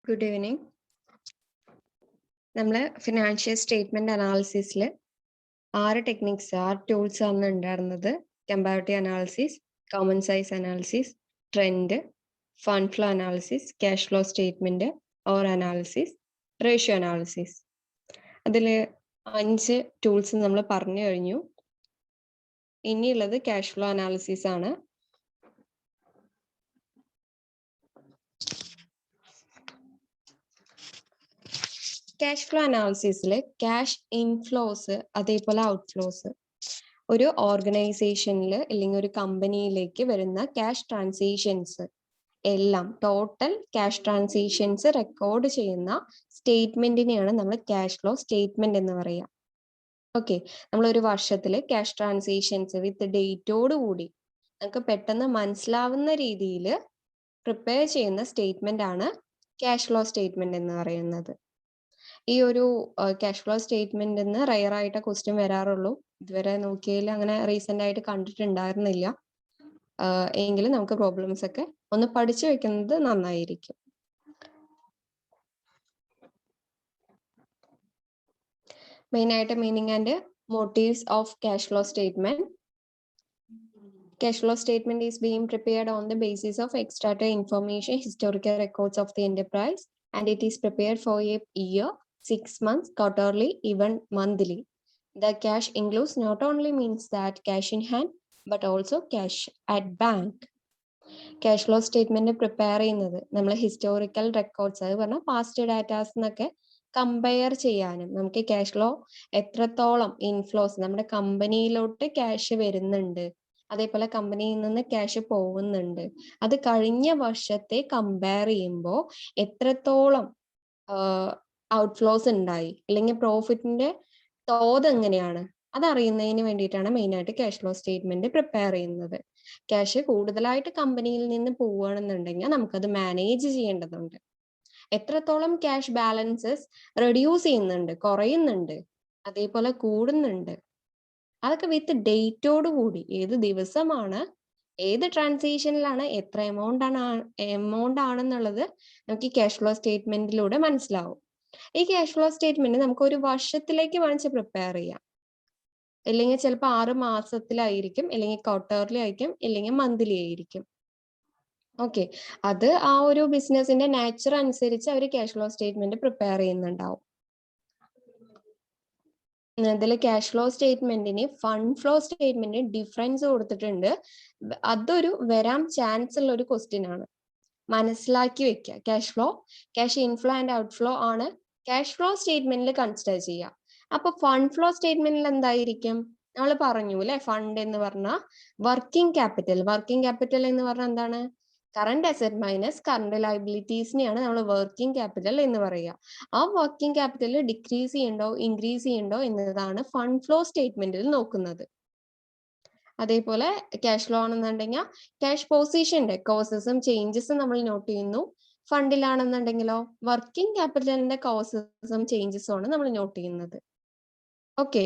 Good evening. നമ്മള് financial statement അനാലിസിസിൽ 6 techniques 6 tools ആണ് ഉണ്ടായിരുന്നത്. Comparative analysis, common size analysis, trend, fund flow analysis, cash flow statement or analysis, ratio analysis. അതിൽ 5 tools നമ്മൾ പറഞ്ഞു കഴിഞ്ഞു. ഇനിയുള്ളത് ക്യാഷ് ഫ്ലോ അനാലിസിസ് ആണ്. ക്യാഷ് ഫ്ലോ അനാലിസിസിൽ ക്യാഷ് ഇൻഫ്ലോസ് അതേപോലെ ഔട്ട്ഫ്ലോസ് ഒരു ഓർഗനൈസേഷനിൽ അല്ലെങ്കിൽ ഒരു കമ്പനിയിലേക്ക് വരുന്ന ക്യാഷ് ട്രാൻസാക്ഷൻസ് എല്ലാം ടോട്ടൽ ക്യാഷ് ട്രാൻസാക്ഷൻസ് റെക്കോർഡ് ചെയ്യുന്ന സ്റ്റേറ്റ്മെന്റിനെയാണ് നമ്മൾ ക്യാഷ് ഫ്ലോ സ്റ്റേറ്റ്മെന്റ് എന്ന് പറയുക. ഓക്കെ, നമ്മൾ ഒരു വർഷത്തിൽ ക്യാഷ് ട്രാൻസാക്ഷൻസ് വിത്ത് ഡേറ്റോട് കൂടി നമുക്ക് പെട്ടെന്ന് മനസ്സിലാവുന്ന രീതിയിൽ പ്രിപ്പയർ ചെയ്യുന്ന സ്റ്റേറ്റ്മെന്റ് ആണ് ക്യാഷ് ഫ്ലോ സ്റ്റേറ്റ്മെന്റ് എന്ന് പറയുന്നത്. ഈ ഒരു ക്യാഷ് ഫ്ലോ സ്റ്റേറ്റ്മെന്റ് എന്ന് റയർ ആയിട്ട് ക്വസ്റ്റ്യൻ വരാറുള്ളൂ. ഇതുവരെ നോക്കിയതിൽ അങ്ങനെ റീസെന്റ് ആയിട്ട് കണ്ടിട്ടുണ്ടായിരുന്നില്ല. എങ്കിലും നമുക്ക് പ്രോബ്ലംസ് ഒക്കെ ഒന്ന് പഠിച്ചു വെക്കുന്നത് നന്നായിരിക്കും. മെയിൻ ആയിട്ട് meaning and motifs of cash flow statement. Cash flow statement is being prepared on the basis of extracted information, historical records of the enterprise, and it is prepared for a year, 6 months, quarterly, even monthly. The cash includes not only means that cash in hand, but also cash at bank. Cash flow statement prepare ചെയ്യുന്നത് നമ്മൾ historical records, അത് പറഞ്ഞാൽ past datas എന്നൊക്കെ compare ചെയ്യാനും നമുക്ക് cash flow എത്രത്തോളം inflows നമ്മുടെ കമ്പനിയിലോട്ട് cash വരുന്നുണ്ട്, അതേപോലെ കമ്പനിയിൽ നിന്ന് ക്യാഷ് പോകുന്നുണ്ട്, അത് കഴിഞ്ഞ വർഷത്തെ കമ്പയർ ചെയ്യുമ്പോൾ എത്രത്തോളം ഔട്ട്ഫ്ലോസ് ഉണ്ടായി അല്ലെങ്കിൽ പ്രോഫിറ്റിന്റെ തോത് എങ്ങനെയാണ് അതറിയുന്നതിന് വേണ്ടിയിട്ടാണ് മെയിൻ ആയിട്ട് ക്യാഷ് ഫ്ലോ സ്റ്റേറ്റ്മെന്റ് പ്രിപ്പയർ ചെയ്യുന്നത്. ക്യാഷ് കൂടുതലായിട്ട് കമ്പനിയിൽ നിന്ന് പോവുകയാണെന്നുണ്ടെങ്കിൽ നമുക്കത് മാനേജ് ചെയ്യേണ്ടതുണ്ട്. എത്രത്തോളം ക്യാഷ് ബാലൻസസ് റെഡ്യൂസ് ചെയ്യുന്നുണ്ട്, കുറയുന്നുണ്ട്, അതേപോലെ കൂടുന്നുണ്ട്, അതൊക്കെ വിത്ത് ഡേറ്റോട് കൂടി ഏത് ദിവസമാണ്, ഏത് ട്രാൻസാക്ഷനിലാണ്, എത്ര എമൗണ്ട് ആണെന്നുള്ളത് നമുക്ക് ഈ ക്യാഷ് ഫ്ലോ സ്റ്റേറ്റ്മെന്റിലൂടെ മനസ്സിലാവും. ഈ ക്യാഷ് ഫ്ലോ സ്റ്റേറ്റ്മെന്റ് നമുക്ക് ഒരു വർഷത്തിലേക്ക് വേണിച്ച് പ്രിപ്പയർ ചെയ്യാം. അല്ലെങ്കിൽ ചിലപ്പോൾ 6 മാസത്തിലായിരിക്കും, അല്ലെങ്കിൽ ക്വാർട്ടർലി ആയിരിക്കും, അല്ലെങ്കിൽ മന്ത്ലി ആയിരിക്കും. ഓക്കെ, അത് ആ ഒരു ബിസിനസിന്റെ നാച്ചർ അനുസരിച്ച് അവർ ക്യാഷ് ഫ്ലോ സ്റ്റേറ്റ്മെന്റ് പ്രിപ്പയർ ചെയ്യുന്നുണ്ടാവും. ഇതിൽ ക്യാഷ് ഫ്ലോ സ്റ്റേറ്റ്മെന്റിന് ഫണ്ട് ഫ്ലോ സ്റ്റേറ്റ്മെന്റിന് ഡിഫറൻസ് കൊടുത്തിട്ടുണ്ട്. അതൊരു വരാൻ ചാൻസ് ഉള്ള ഒരു ക്വസ്റ്റ്യൻ ആണ്, മനസ്സിലാക്കി വെക്കുക. ക്യാഷ് ഇൻഫ്ലോ ആൻഡ് ഔട്ട്ഫ്ലോ ആണ് ക്യാഷ് ഫ്ലോ സ്റ്റേറ്റ്മെന്റിൽ കൺസിഡർ ചെയ്യുക. അപ്പൊ ഫണ്ട് ഫ്ലോ സ്റ്റേറ്റ്മെന്റിൽ എന്തായിരിക്കും? നമ്മൾ പറഞ്ഞു അല്ലെ, ഫണ്ട് എന്ന് പറഞ്ഞാൽ വർക്കിംഗ് ക്യാപിറ്റൽ. വർക്കിംഗ് ക്യാപിറ്റൽ എന്ന് പറഞ്ഞാൽ എന്താണ്? കറണ്ട് അസറ്റ് മൈനസ് കറണ്ട് ലയബിലിറ്റീസിനെയാണ് നമ്മൾ വർക്കിംഗ് ക്യാപിറ്റൽ എന്ന് പറയുക. ആ വർക്കിംഗ് ക്യാപിറ്റൽ ഡിക്രീസ് ചെയ്യണ്ടോ ഇൻക്രീസ് ചെയ്യണ്ടോ എന്നതാണ് ഫണ്ട് ഫ്ലോ സ്റ്റേറ്റ്മെന്റിൽ നോക്കുന്നത്. അതേപോലെ ക്യാഷ് ഫ്ലോ ആണെന്നുണ്ടെങ്കിൽ ക്യാഷ് പൊസിഷന്റെ കോസസും ചേഞ്ചസും നമ്മൾ നോട്ട് ചെയ്യുന്നു. ഫണ്ടിലാണെന്നുണ്ടെങ്കിലോ വർക്കിംഗ് ക്യാപിറ്റലിന്റെ കോസസും ചേഞ്ചസും ആണ് നമ്മൾ നോട്ട് ചെയ്യുന്നത്. ഓക്കെ,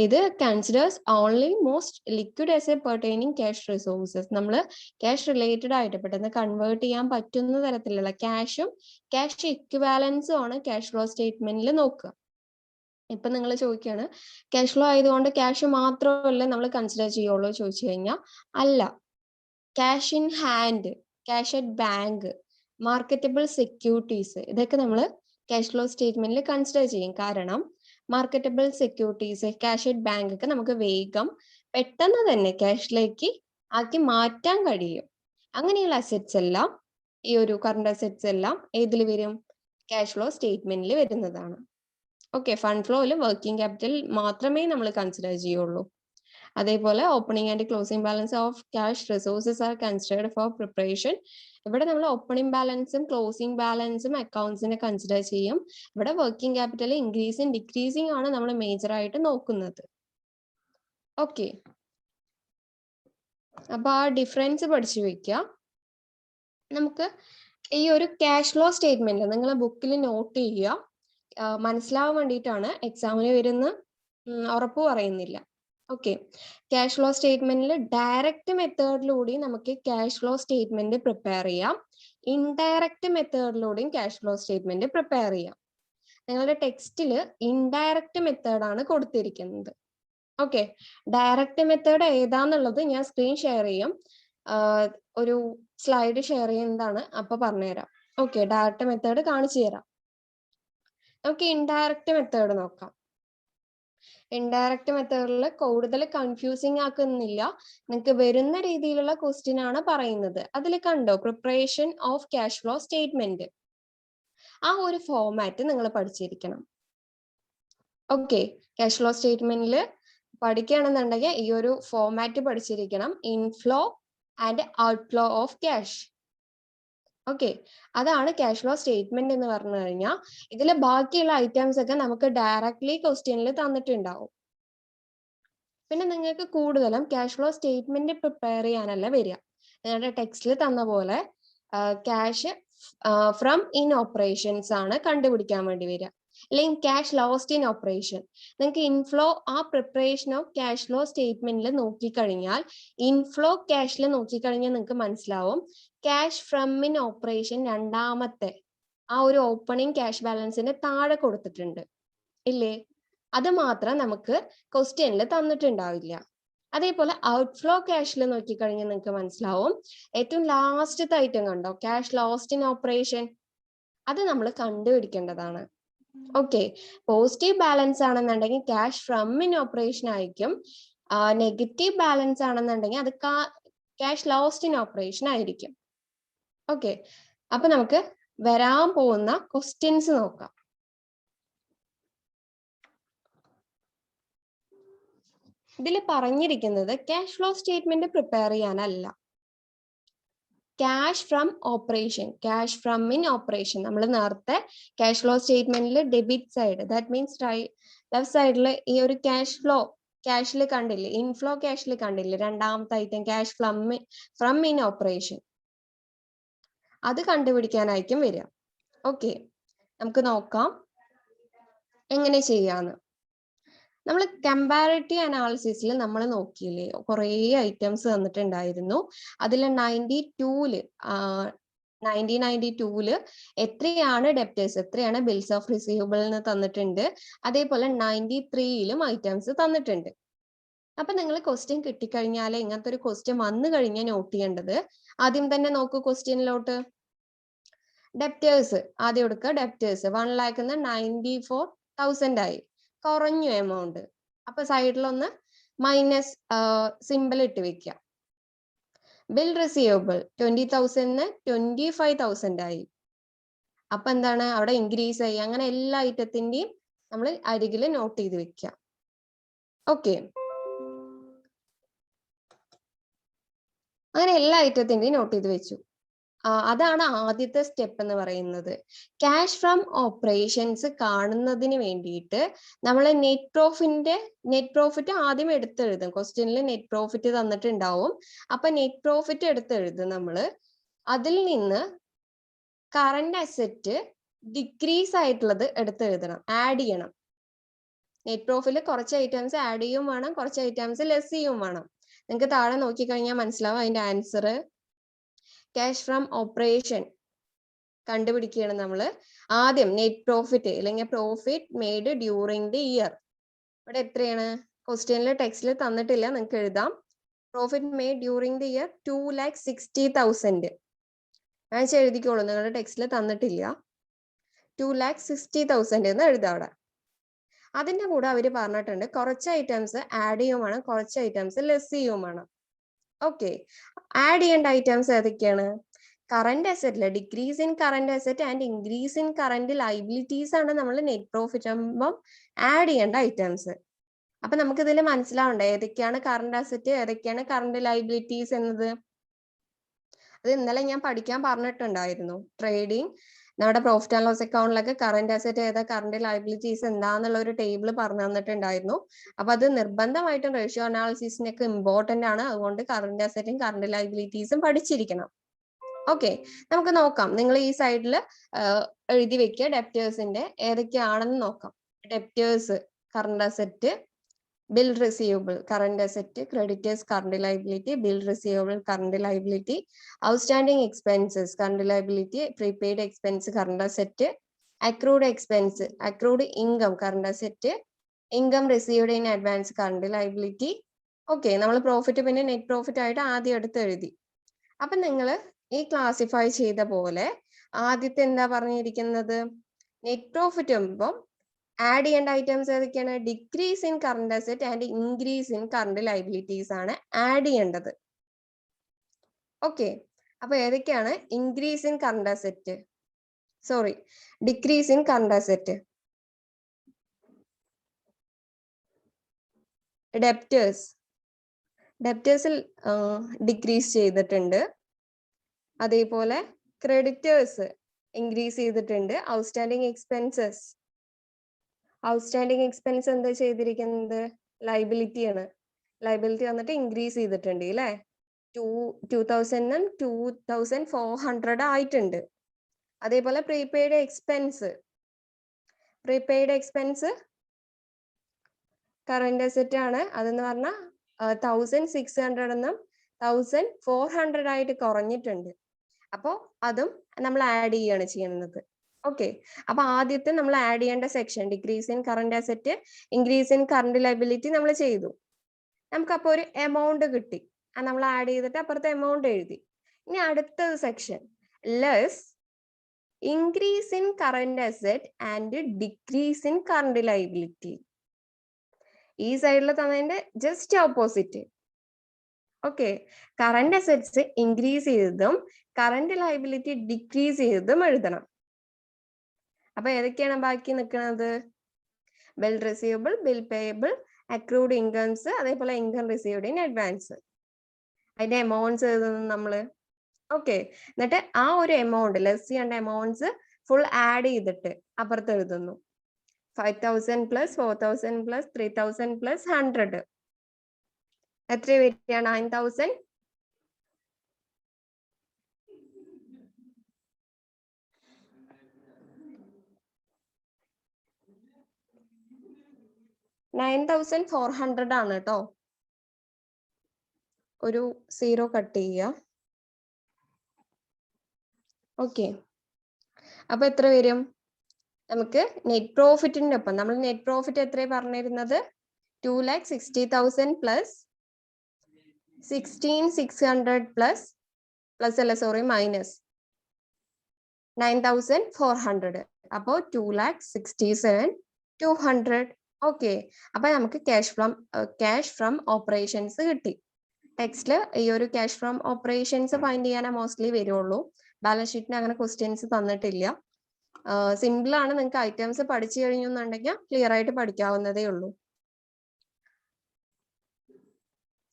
ഇത് considers only most liquid as A pertaining cash resources. നമ്മൾ ക്യാഷ് റിലേറ്റഡ് ആയിട്ട് പെട്ടെന്ന് കൺവേർട്ട് ചെയ്യാൻ പറ്റുന്ന തരത്തിലുള്ള ക്യാഷും ക്യാഷ് ഇക്വിവാലൻസും ആണ് ക്യാഷ് ഫ്ലോ സ്റ്റേറ്റ്മെന്റിൽ നോക്കുക. ഇപ്പൊ നിങ്ങൾ ചോദിക്കുകയാണ് ക്യാഷ് ഫ്ലോ ആയതുകൊണ്ട് ക്യാഷ് മാത്രമല്ല നമ്മൾ കൺസിഡർ ചെയ്യുള്ളൂ ചോദിച്ചു കഴിഞ്ഞാൽ, അല്ല. Cash in hand, cash at bank, marketable securities, ഇതൊക്കെ നമ്മൾ ക്യാഷ് ഫ്ലോ സ്റ്റേറ്റ്മെന്റിൽ കൺസിഡർ ചെയ്യും. കാരണം marketable securities, cash at bank ഒക്കെ നമുക്ക് വേഗം പെട്ടെന്ന് തന്നെ ക്യാഷിലേക്ക് ആക്കി മാറ്റാൻ കഴിയും. അങ്ങനെയുള്ള അസറ്റ്സ് എല്ലാം, ഈ ഒരു കറണ്ട് അസറ്റ്സ് എല്ലാം ഏതിൽ വരും? ക്യാഷ് ഫ്ലോ സ്റ്റേറ്റ്മെന്റിൽ വരുന്നതാണ്. ഓക്കെ, ഫണ്ട് ഫ്ലോയിൽ വർക്കിംഗ് ക്യാപിറ്റൽ മാത്രമേ നമ്മൾ കൺസിഡർ ചെയ്യുള്ളൂ. അതേപോലെ opening and closing balance of cash resources are considered four preparation. ഇവിടെ നമ്മൾ ഓപ്പണിംഗ് ബാലൻസും ക്ലോസിംഗ് ബാലൻസും അക്കൗണ്ട്സിനെ കൺസിഡർ ചെയ്യും. ഇവിടെ വർക്കിംഗ് ക്യാപിറ്റൽ ഇൻക്രീസിങ് ഡിക്രീസിങ് ആണ് നമ്മൾ മേജർ ആയിട്ട് നോക്കുന്നത്. ഓക്കെ, അപ്പൊ ആ ഡിഫറൻസ് പഠിച്ചു വെക്കുക. നമുക്ക് ഈ ഒരു ക്യാഷ് ഫ്ലോ സ്റ്റേറ്റ്മെന്റ് നിങ്ങളെ ബുക്കിൽ നോട്ട് ചെയ്യുക. മനസ്സിലാവാൻ വേണ്ടിയിട്ടാണ്, എക്സാമിന് വരുന്ന ഉറപ്പ് പറയുന്നില്ല. ഓക്കെ, ക്യാഷ് ഫ്ലോ സ്റ്റേറ്റ്മെന്റിൽ ഡയറക്റ്റ് മെത്തേഡിലൂടെയും നമുക്ക് ക്യാഷ് ഫ്ലോ സ്റ്റേറ്റ്മെന്റ് പ്രിപ്പയർ ചെയ്യാം, ഇൻഡയറക്റ്റ് മെത്തേഡിലൂടെയും ക്യാഷ് ഫ്ലോ സ്റ്റേറ്റ്മെന്റ് പ്രിപ്പയർ ചെയ്യാം. നിങ്ങളുടെ ടെക്സ്റ്റിൽ ഇൻഡയറക്റ്റ് മെത്തേഡാണ് കൊടുത്തിരിക്കുന്നത്. ഓക്കെ, ഡയറക്റ്റ് മെത്തേഡ് ഏതാന്നുള്ളത് ഞാൻ സ്ക്രീൻ ഷെയർ ചെയ്യും, ഒരു സ്ലൈഡ് ഷെയർ ചെയ്യുന്നതാണ്, അപ്പൊ പറഞ്ഞുതരാം. ഓക്കെ, ഡയറക്റ്റ് മെത്തേഡ് കാണിച്ചു തരാം. നമുക്ക് ഇൻഡയറക്റ്റ് മെത്തേഡ് നോക്കാം. ഇൻഡയറക്റ്റ് മെത്തേഡിൽ കൂടുതൽ കൺഫ്യൂസിങ് ആക്കുന്നില്ല, നിങ്ങൾക്ക് വരുന്ന രീതിയിലുള്ള ക്വസ്റ്റ്യൻ ആണ് പറയുന്നത്. അതിൽ കണ്ടോ, preparation of cash flow statement. ആ ഒരു ഫോമാറ്റ് നിങ്ങൾ പഠിച്ചിരിക്കണം. ഓക്കെ, ക്യാഷ് ഫ്ലോ സ്റ്റേറ്റ്മെന്റിൽ പഠിക്കുകയാണെന്നുണ്ടെങ്കിൽ ഈ ഒരു ഫോമാറ്റ് പഠിച്ചിരിക്കണം, inflow and outflow of cash. Okay, അതാണ് ക്യാഷ് ഫ്ലോ സ്റ്റേറ്റ്മെന്റ് എന്ന് പറഞ്ഞു കഴിഞ്ഞാൽ. ഇതിലെ ബാക്കിയുള്ള ഐറ്റംസ് ഒക്കെ നമുക്ക് ഡയറക്ട്ലി ക്വസ്റ്റ്യനിൽ തന്നിട്ടുണ്ടാവും. പിന്നെ നിങ്ങൾക്ക് കൂടുതലും ക്യാഷ് ഫ്ലോ സ്റ്റേറ്റ്മെന്റ് പ്രിപ്പയർ ചെയ്യാനല്ല വരിക. നിങ്ങളുടെ ടെക്സ്റ്റിൽ തന്ന പോലെ ക്യാഷ് ഫ്രം ഇൻ ഓപ്പറേഷൻസ് ആണ് കണ്ടുപിടിക്കാൻ വേണ്ടി വരിക, അല്ലെങ്കിൽ ക്യാഷ് ലോസ്റ്റ് ഇൻ ഓപ്പറേഷൻ. നിങ്ങൾക്ക് ഇൻഫ്ലോ ആ പ്രിപ്പറേഷൻ ഓഫ് ക്യാഷ് ഫ്ലോ സ്റ്റേറ്റ്മെന്റിൽ നോക്കിക്കഴിഞ്ഞാൽ, ഇൻഫ്ലോ ക്യാഷിൽ നോക്കിക്കഴിഞ്ഞാൽ നിങ്ങൾക്ക് മനസ്സിലാവും ക്യാഷ് ഫ്രം ഇൻ ഓപ്പറേഷൻ രണ്ടാമത്തെ ആ ഒരു ഓപ്പണിംഗ് ക്യാഷ് ബാലൻസിന്റെ താഴെ കൊടുത്തിട്ടുണ്ട് ഇല്ലേ? അത് മാത്രം നമുക്ക് ക്വസ്റ്റ്യനിൽ തന്നിട്ടുണ്ടാവില്ല. അതേപോലെ ഔട്ട്ഫ്ലോ ക്യാഷിൽ നോക്കിക്കഴിഞ്ഞാൽ നിങ്ങൾക്ക് മനസ്സിലാവും, ഏറ്റവും ലാസ്റ്റത്തെ ഐറ്റം കണ്ടോ, ക്യാഷ് ലോസ്റ്റ് ഇൻ ഓപ്പറേഷൻ, അത് നമ്മൾ കണ്ടുപിടിക്കേണ്ടതാണ്. ഓക്കെ, പോസിറ്റീവ് ബാലൻസ് ആണെന്നുണ്ടെങ്കിൽ ക്യാഷ് ഫ്രം ഇൻ ഓപ്പറേഷൻ ആയിരിക്കും, നെഗറ്റീവ് ബാലൻസ് ആണെന്നുണ്ടെങ്കിൽ അത് ക്യാഷ് ലോസ്റ്റ് ഇൻ ഓപ്പറേഷൻ ആയിരിക്കും. ഓക്കെ, അപ്പൊ നമുക്ക് വരാൻ പോകുന്ന ക്വസ്റ്റ്യൻസ് നോക്കാം. ഇതിൽ പറഞ്ഞിരിക്കുന്നത് ക്യാഷ് ഫ്ലോ സ്റ്റേറ്റ്മെന്റ് പ്രിപ്പയർ ചെയ്യാനല്ല, cash from operation, cash from in operation. നമ്മൾ നേരത്തെ ക്യാഷ് ഫ്ലോ സ്റ്റേറ്റ്മെന്റിൽ debit side, that means left സൈഡിൽ ഈ ഒരു ക്യാഷ് ഫ്ലോ ക്യാഷിൽ കണ്ടില്ലേ, ഇൻഫ്ലോ ക്യാഷിൽ കണ്ടില്ലേ, രണ്ടാമത്തെ item cash from in operation, അത് കണ്ടുപിടിക്കാനായിരിക്കും വരിക. ഓക്കെ, നമുക്ക് നോക്കാം എങ്ങനെ ചെയ്യാന്ന്. നമ്മൾ കമ്പാരിറ്റീവ് അനാലിസിസിൽ നമ്മൾ നോക്കിയില്ലേ, കുറേ ഐറ്റംസ് തന്നിട്ടുണ്ടായിരുന്നു. അതിൽ 1992 എത്രയാണ് ഡെപ്റ്റേഴ്സ്, എത്രയാണ് ബിൽസ് ഓഫ് റിസീവബിൾ എന്ന് തന്നിട്ടുണ്ട്. അതേപോലെ 93 ഐറ്റംസ് തന്നിട്ടുണ്ട്. അപ്പൊ നിങ്ങൾ ക്വസ്റ്റ്യൻ കിട്ടിക്കഴിഞ്ഞാൽ, ഇങ്ങനത്തെ ഒരു ക്വസ്റ്റ്യൻ വന്നു കഴിഞ്ഞാൽ നോട്ട് ചെയ്യേണ്ടത്, ആദ്യം തന്നെ നോക്കൂ ക്വസ്റ്റ്യനിലോട്ട്. ഡെപ്റ്റേഴ്സ് ആദ്യം എടുക്കുക. ഡെപ്റ്റേഴ്സ് 1,94,000 ആയി, കുറഞ്ഞു എമൗണ്ട്. അപ്പൊ സൈഡിലൊന്ന് മൈനസ് സിമ്പിൾ ഇട്ട് വെക്കുക. ബിൽ റിസീവബിൾ 20,000 25,000 ആയി, അപ്പൊ എന്താണ് അവിടെ ഇൻക്രീസ് ആയി. അങ്ങനെ എല്ലാ ഐറ്റത്തിന്റെയും നമ്മൾ അരികിൽ നോട്ട് ചെയ്ത് വെക്കുക. ഓക്കെ, അങ്ങനെ എല്ലാ ഐറ്റത്തിന്റെയും നോട്ട് ചെയ്ത് വെച്ചു. അതാണ് ആദ്യത്തെ സ്റ്റെപ്പ് എന്ന് പറയുന്നത്. ക്യാഷ് ഫ്രം ഓപ്പറേഷൻസ് കാണുന്നതിന് വേണ്ടിയിട്ട് നമ്മൾ നെറ്റ് പ്രോഫിറ്റ് ആദ്യം എടുത്തെഴുതും. ക്വസ്റ്റ്യനിൽ നെറ്റ് പ്രോഫിറ്റ് തന്നിട്ടുണ്ടാവും. അപ്പൊ നെറ്റ് പ്രോഫിറ്റ് എടുത്തെഴുതും നമ്മൾ. അതിൽ നിന്ന് കറന്റ് അസറ്റ് ഡിക്രീസ് ആയിട്ടുള്ളത് എടുത്തെഴുതണം, ആഡ് ചെയ്യണം. നെറ്റ് പ്രോഫിറ്റിൽ കുറച്ച് ഐറ്റംസ് ആഡ് ചെയ്യും വേണം, കുറച്ച് ഐറ്റംസ് ലെസ് ചെയ്യും വേണം. നിങ്ങൾക്ക് താഴെ നോക്കിക്കഴിഞ്ഞാൽ മനസ്സിലാവും അതിന്റെ ആൻസർ. ക്യാഷ് ഫ്രം ഓപ്പറേഷൻ കണ്ടുപിടിക്കുകയാണ് നമ്മൾ. ആദ്യം നെറ്റ് പ്രോഫിറ്റ് അല്ലെങ്കിൽ profit made during the year. ഇവിടെ എത്രയാണ് ക്വസ്റ്റ്യനിൽ ടെക്സ്റ്റിൽ തന്നിട്ടില്ല, നിങ്ങൾക്ക് എഴുതാം. Profit made during the year 2,60,000. ഞാൻ എഴുതിക്കോളൂ, നിങ്ങളുടെ ടെക്സ്റ്റിൽ തന്നിട്ടില്ല. 2,60,000 എന്ന് എഴുതാം അവിടെ. അതിന്റെ കൂടെ അവർ പറഞ്ഞിട്ടുണ്ട് കുറച്ച് ഐറ്റംസ് ആഡ് ചെയ്യും വേണം, കുറച്ച് ഐറ്റംസ് ലെസ് ചെയ്യും വേണം. ഓക്കെ, ആഡ് ചെയ്യേണ്ട ഐറ്റംസ് ഏതൊക്കെയാണ്? കറന്റ് അസറ്റില് decrease in current asset and increase in current liabilities ആണ് നമ്മൾ നെറ്റ് പ്രോഫിറ്റ് ആകുമ്പോൾ ആഡ് ചെയ്യേണ്ട ഐറ്റംസ്. അപ്പൊ നമുക്ക് ഇതിൽ മനസ്സിലാവണ്ടേ ഏതൊക്കെയാണ് കറന്റ് അസറ്റ്, ഏതൊക്കെയാണ് കറന്റ് ലൈബിലിറ്റീസ് എന്നത്. അത് ഇന്നലെ ഞാൻ പഠിക്കാൻ പറഞ്ഞിട്ടുണ്ടായിരുന്നു. ട്രേഡിങ് നമ്മുടെ പ്രോഫിറ്റ് ആൻഡ് ലോസ് അക്കൗണ്ടിലൊക്കെ കറന്റ് അസറ്റ് ഏതാ, കറന്റ് ലൈബിലിറ്റീസ് എന്താന്നുള്ള ഒരു ടേബിൾ പറഞ്ഞു തന്നിട്ടുണ്ടായിരുന്നു. അപ്പൊ അത് നിർബന്ധമായിട്ടും റേഷ്യോ അനാലിസിസിനൊക്കെ ഇമ്പോർട്ടന്റ് ആണ്. അതുകൊണ്ട് കറന്റ് അസറ്റും കറന്റ് ലൈബിലിറ്റീസും പഠിച്ചിരിക്കണം. ഓക്കെ, നമുക്ക് നോക്കാം. നിങ്ങൾ ഈ സൈഡിൽ എഴുതി വെക്കുക ഡെപ്റ്റേഴ്സിന്റെ ഏതൊക്കെയാണെന്ന് നോക്കാം. Debtors current asset, bill receivable current asset, creditors current liability, bill receivable current liability, outstanding expenses current liability, prepaid expense current asset, accrued expense accrued income current asset, income received in advance current liability. Okay, നമ്മൾ profit പിന്നെ net profit ആയിട്ട് ആദ്യം എടുത്ത് എഴുതി. അപ്പൊ നിങ്ങൾ ഈ classify ചെയ്ത പോലെ ആദ്യത്തെ എന്താ പറഞ്ഞിരിക്കുന്നത്, നെറ്റ് പ്രോഫിറ്റ് ആകുമ്പോൾ ആഡ് ചെയ്യേണ്ട ഐറ്റംസ് ഏതൊക്കെയാണ്? Decrease in current asset and increase in current liabilities ആണ് ആഡ് ചെയ്യേണ്ടത്. ഓക്കെ, അപ്പൊ ഏതൊക്കെയാണ്? Increase in current asset, sorry, decrease in current asset. ഡെപ്റ്റേഴ്സിൽ ഡിക്രീസ് ചെയ്തിട്ടുണ്ട്. അതേപോലെ ക്രെഡിറ്റേഴ്സ് ഇൻക്രീസ് ചെയ്തിട്ടുണ്ട്. ഔട്ട്സ്റ്റാൻഡിങ് എക്സ്പെൻസ് എന്താ ചെയ്തിരിക്കുന്നത്? ലൈബിലിറ്റി ആണ്. ലൈബിലിറ്റി വന്നിട്ട് ഇൻക്രീസ് ചെയ്തിട്ടുണ്ട് അല്ലേ? 2000 2400 ആയിട്ടുണ്ട്. അതേപോലെ പ്രീപെയ്ഡ് എക്സ്പെൻസ് കറന്റ് അസറ്റ് ആണ്. അതെന്ന് പറഞ്ഞാൽ 1600 എന്നും 1400 ആയിട്ട് കുറഞ്ഞിട്ടുണ്ട്. അപ്പോൾ അതും നമ്മൾ ആഡ് ചെയ്യാണ് ചെയ്യുന്നത്. ഓക്കെ, അപ്പൊ ആദ്യത്തെ നമ്മൾ ആഡ് ചെയ്യേണ്ട section decrease in current asset, increase in current liability നമ്മൾ ചെയ്തു. നമുക്കപ്പോൾ ഒരു എമൗണ്ട് കിട്ടി. നമ്മൾ ആഡ് ചെയ്തിട്ട് അപ്പുറത്തെ എമൗണ്ട് എഴുതി. ഇനി അടുത്ത section less increase in current asset and decrease in current liability. ഈ സൈഡിൽ തന്നതിന്റെ just opposite. Okay, current assets increase ചെയ്തതും കറന്റ് ലയബിലിറ്റി ഡിക്രീസ് ചെയ്തതും എഴുതണം. അപ്പൊ ഏതൊക്കെയാണ് ബാക്കി നിൽക്കുന്നത്? Bill receivable, bill payable, accrued incomes, അതേപോലെ ഇൻകം റിസീവ്ഡ് ഇൻ അഡ്വാൻസ്. അതിന്റെ എമൗണ്ട്സ് എഴുതുന്നു നമ്മള്. ഓക്കെ, എന്നിട്ട് ആ ഒരു എമൗണ്ട് ലെസ് ചെയ്യേണ്ട എമൗണ്ട്സ് ഫുൾ ആഡ് ചെയ്തിട്ട് അപ്പുറത്ത് എഴുതുന്നു. 5000 പ്ലസ് 4000 പ്ലസ് 3000 പ്ലസ് 100 എത്ര വരികയാണ്? 9000. $9,400 ആണ് കേട്ടോ. ഒരു 0 കട്ട് ചെയ്യുക. ഓക്കെ, അപ്പൊ എത്ര വരും? നമുക്ക് നെറ്റ് പ്രോഫിറ്റിന്റെ ഒപ്പം നമ്മൾ നെറ്റ് പ്രോഫിറ്റ് എത്രയാണ് പറഞ്ഞിരുന്നത്? 2,60,000 പ്ലസ് 16,600 പ്ലസ് അല്ല സോറി മൈനസ് 9,400. അപ്പോ 2,67,200. ഓക്കെ, അപ്പൊ നമുക്ക് ക്യാഷ് ഫ്രം ഓപ്പറേഷൻസ് കിട്ടി. ടെക്സ്റ്റില് ഈ ഒരു ക്യാഷ് ഫ്രം ഓപ്പറേഷൻസ് ഫൈൻഡ് ചെയ്യാനേ മോസ്റ്റ്ലി വരുള്ളൂ. ബാലൻസ് ഷീറ്റിന് അങ്ങനെ ക്വസ്റ്റ്യൻസ് തന്നിട്ടില്ല. സിമ്പിൾ ആണ്. നിങ്ങൾക്ക് ഐറ്റംസ് പഠിച്ചു കഴിഞ്ഞു എന്നുണ്ടെങ്കിൽ ക്ലിയർ ആയിട്ട് പഠിക്കാവുന്നതേ ഉള്ളൂ.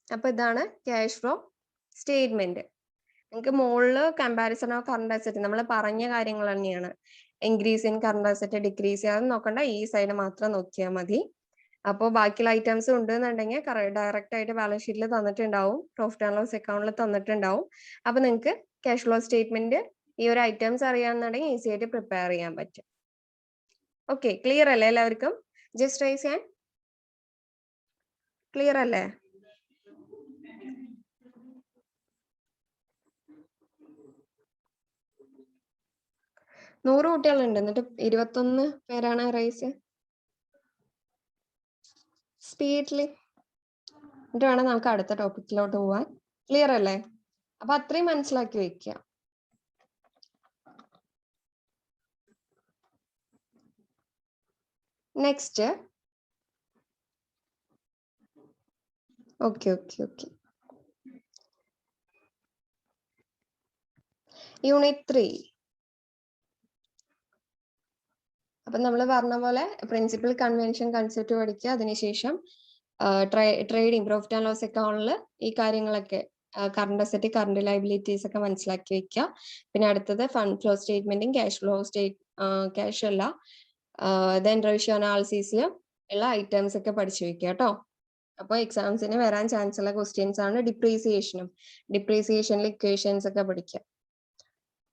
അപ്പൊ ഇതാണ് ക്യാഷ് ഫ്ലോ സ്റ്റേറ്റ്മെന്റ്. നിങ്ങൾക്ക് മുകളില് കമ്പാരിസൺ ഓഫ് കറണ്ട് അസറ്റ് നമ്മൾ പറഞ്ഞ കാര്യങ്ങൾ തന്നെയാണ്. Increase in current asset, decrease ചെയ്യാതെ നോക്കണ്ട, ഈ സൈഡ് മാത്രം നോക്കിയാൽ മതി. അപ്പോൾ ബാക്കിയുള്ള ഐറ്റംസ് ഉണ്ടെന്നുണ്ടെങ്കിൽ ഡയറക്റ്റ് ആയിട്ട് ബാലൻസ് ഷീറ്റിൽ തന്നിട്ടുണ്ടാവും, പ്രോഫിറ്റ് ആൻഡ് ലോസ് അക്കൗണ്ടിൽ തന്നിട്ടുണ്ടാവും. അപ്പൊ നിങ്ങൾക്ക് ക്യാഷ് ഫ്ലോ സ്റ്റേറ്റ്മെന്റ് ഈ ഒരു ഐറ്റംസ് അറിയാന്നുണ്ടെങ്കിൽ ഈസി ആയിട്ട് പ്രിപ്പയർ ചെയ്യാൻ പറ്റും. ഓക്കെ, ക്ലിയർ അല്ലേ എല്ലാവർക്കും? Just rice hand. ക്ലിയർ അല്ലേ? നൂറ് കുട്ടികളുണ്ട്, എന്നിട്ട് 21 പേരാണ് റൈസ്. സ്പീഡ്ലി എന്നിട്ട് വേണം നമുക്ക് അടുത്ത ടോപ്പിക്കിലോട്ട് പോവാൻ. ക്ലിയർ അല്ലേ? അപ്പൊ അത്രയും മനസ്സിലാക്കി വെക്കുക. Next okay unit 3. അപ്പൊ നമ്മൾ പറഞ്ഞ പോലെ പ്രിൻസിപ്പൽ, കൺവെൻഷൻ, കൺസെപ്റ്റ് പഠിക്കുക. അതിനുശേഷം ട്രേഡിംഗ്, പ്രോഫിറ്റ് ആൻഡ് ലോസ് അക്കൗണ്ടിൽ ഈ കാര്യങ്ങളൊക്കെ കറണ്ട് അസറ്റ്, കറണ്ട് ലയബിലിറ്റീസ് ഒക്കെ മനസ്സിലാക്കി വെക്കുക. പിന്നെ അടുത്തത് ഫണ്ട് ഫ്ലോ സ്റ്റേറ്റ്മെന്റും ക്യാഷ് അല്ല ദെൻ റേഷ്യോ അനാലിസിസിൽ ഉള്ള ഐറ്റംസ് ഒക്കെ പഠിച്ചു വെക്കുക കേട്ടോ. അപ്പോൾ എക്സാംസിന് വരാൻ ചാൻസ് ഉള്ള ക്വസ്റ്റ്യൻസ് ആണ് ഡിപ്രീസിയേഷനിൽ ഇക്വേഷൻസ് ഒക്കെ പഠിക്കുക.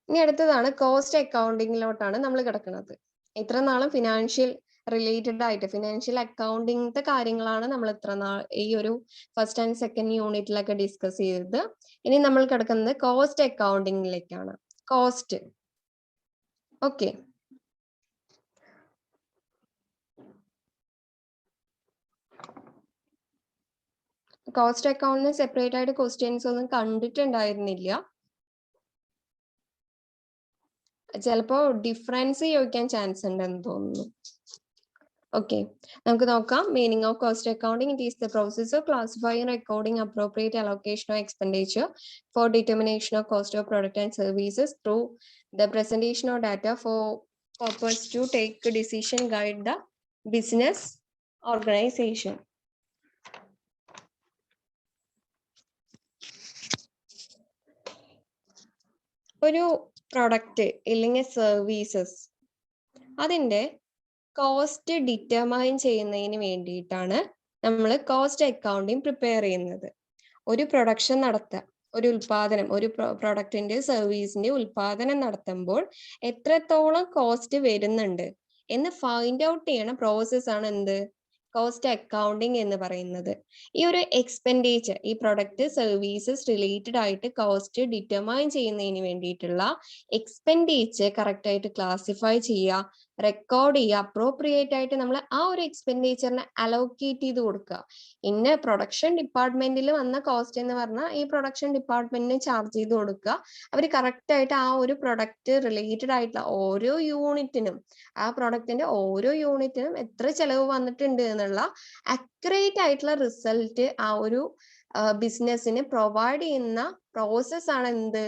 ഇനി അടുത്തതാണ് കോസ്റ്റ് അക്കൗണ്ടിങ്ങിലോട്ടാണ് നമ്മൾ കിടക്കുന്നത്. ഇത്ര നാളും ഫിനാൻഷ്യൽ റിലേറ്റഡ് ആയിട്ട് ഫിനാൻഷ്യൽ അക്കൗണ്ടിങ്ങത്തെ കാര്യങ്ങളാണ് നമ്മൾ ഇത്ര നാൾ ഈ ഒരു ഫസ്റ്റ് ആൻഡ് സെക്കൻഡ് യൂണിറ്റിലൊക്കെ ഡിസ്കസ് ചെയ്തത്. ഇനി നമ്മൾ കിടക്കുന്നത് കോസ്റ്റ് അക്കൗണ്ടിങ്ങിലേക്കാണ്. കോസ്റ്റ്. ഓക്കെ, കോസ്റ്റ് അക്കൗണ്ടിന് സെപ്പറേറ്റ് ആയിട്ട് ക്വസ്റ്റ്യൻസ് ഒന്നും കണ്ടിട്ടുണ്ടായിരുന്നില്ല. ചിലപ്പോ ഡിഫറൻസ് ചോദിക്കാൻ ചാൻസ് ഉണ്ടെന്ന് തോന്നുന്നു. ഓക്കെ, നമുക്ക് നോക്കാം. Meaning of cost accounting. It is the process of classifying, recording appropriate allocation of expenditure for determination of cost of product and services through the presentation of data for purpose to take a decision, guide the business organization. ഒരു product അല്ലെങ്കിൽ services അതിൻ്റെ cost determine ചെയ്യുന്നതിന് വേണ്ടിയിട്ടാണ് നമ്മൾ cost accounting prepare ചെയ്യുന്നത്. ഒരു production നടത്തുക, ഒരു ഉൽപാദനം, ഒരു പ്രൊഡക്റ്റിന്റെ സർവീസിന്റെ ഉൽപാദനം നടത്തുമ്പോൾ എത്രത്തോളം കോസ്റ്റ് വരുന്നുണ്ട് എന്ന് ഫൈൻഡ് ഔട്ട് ചെയ്യണ പ്രോസസ്സാണ് എന്ത്, കോസ്റ്റ് അക്കൗണ്ടിങ് എന്ന് പറയുന്നത്. ഈ ഒരു എക്സ്പെൻഡിച്ചർ, ഈ പ്രൊഡക്റ്റ് സർവീസസ് റിലേറ്റഡ് ആയിട്ട് കോസ്റ്റ് ഡിറ്റർമൈൻ ചെയ്യുന്നതിന് വേണ്ടിയിട്ടുള്ള എക്സ്പെൻഡിച്ചർ കറക്റ്റ് ആയിട്ട് ക്ലാസിഫൈ ചെയ്യുക, റെക്കോർഡ് ചെയ്യുക, അപ്രോപ്രിയേറ്റ് ആയിട്ട് നമ്മൾ ആ ഒരു എക്സ്പെൻഡിച്ചറിനെ അലോക്കേറ്റ് ചെയ്ത് കൊടുക്കുക. ഇന്ന പ്രൊഡക്ഷൻ ഡിപ്പാർട്ട്മെന്റിൽ വന്ന കോസ്റ്റ് എന്ന് പറഞ്ഞാൽ ഈ പ്രൊഡക്ഷൻ ഡിപ്പാർട്ട്മെന്റിന് ചാർജ് ചെയ്ത് കൊടുക്കുക. അവർ കറക്റ്റ് ആയിട്ട് ആ ഒരു പ്രൊഡക്റ്റ് റിലേറ്റഡ് ആയിട്ടുള്ള ഓരോ യൂണിറ്റിനും, ആ പ്രൊഡക്റ്റിന്റെ ഓരോ യൂണിറ്റിനും എത്ര ചെലവ് വന്നിട്ടുണ്ട് എന്നുള്ള അക്യുറേറ്റ് ആയിട്ടുള്ള റിസൾട്ട് ആ ഒരു ബിസിനസ്സിന് പ്രൊവൈഡ് ചെയ്യുന്ന പ്രോസസ് ആണ് എന്ത്,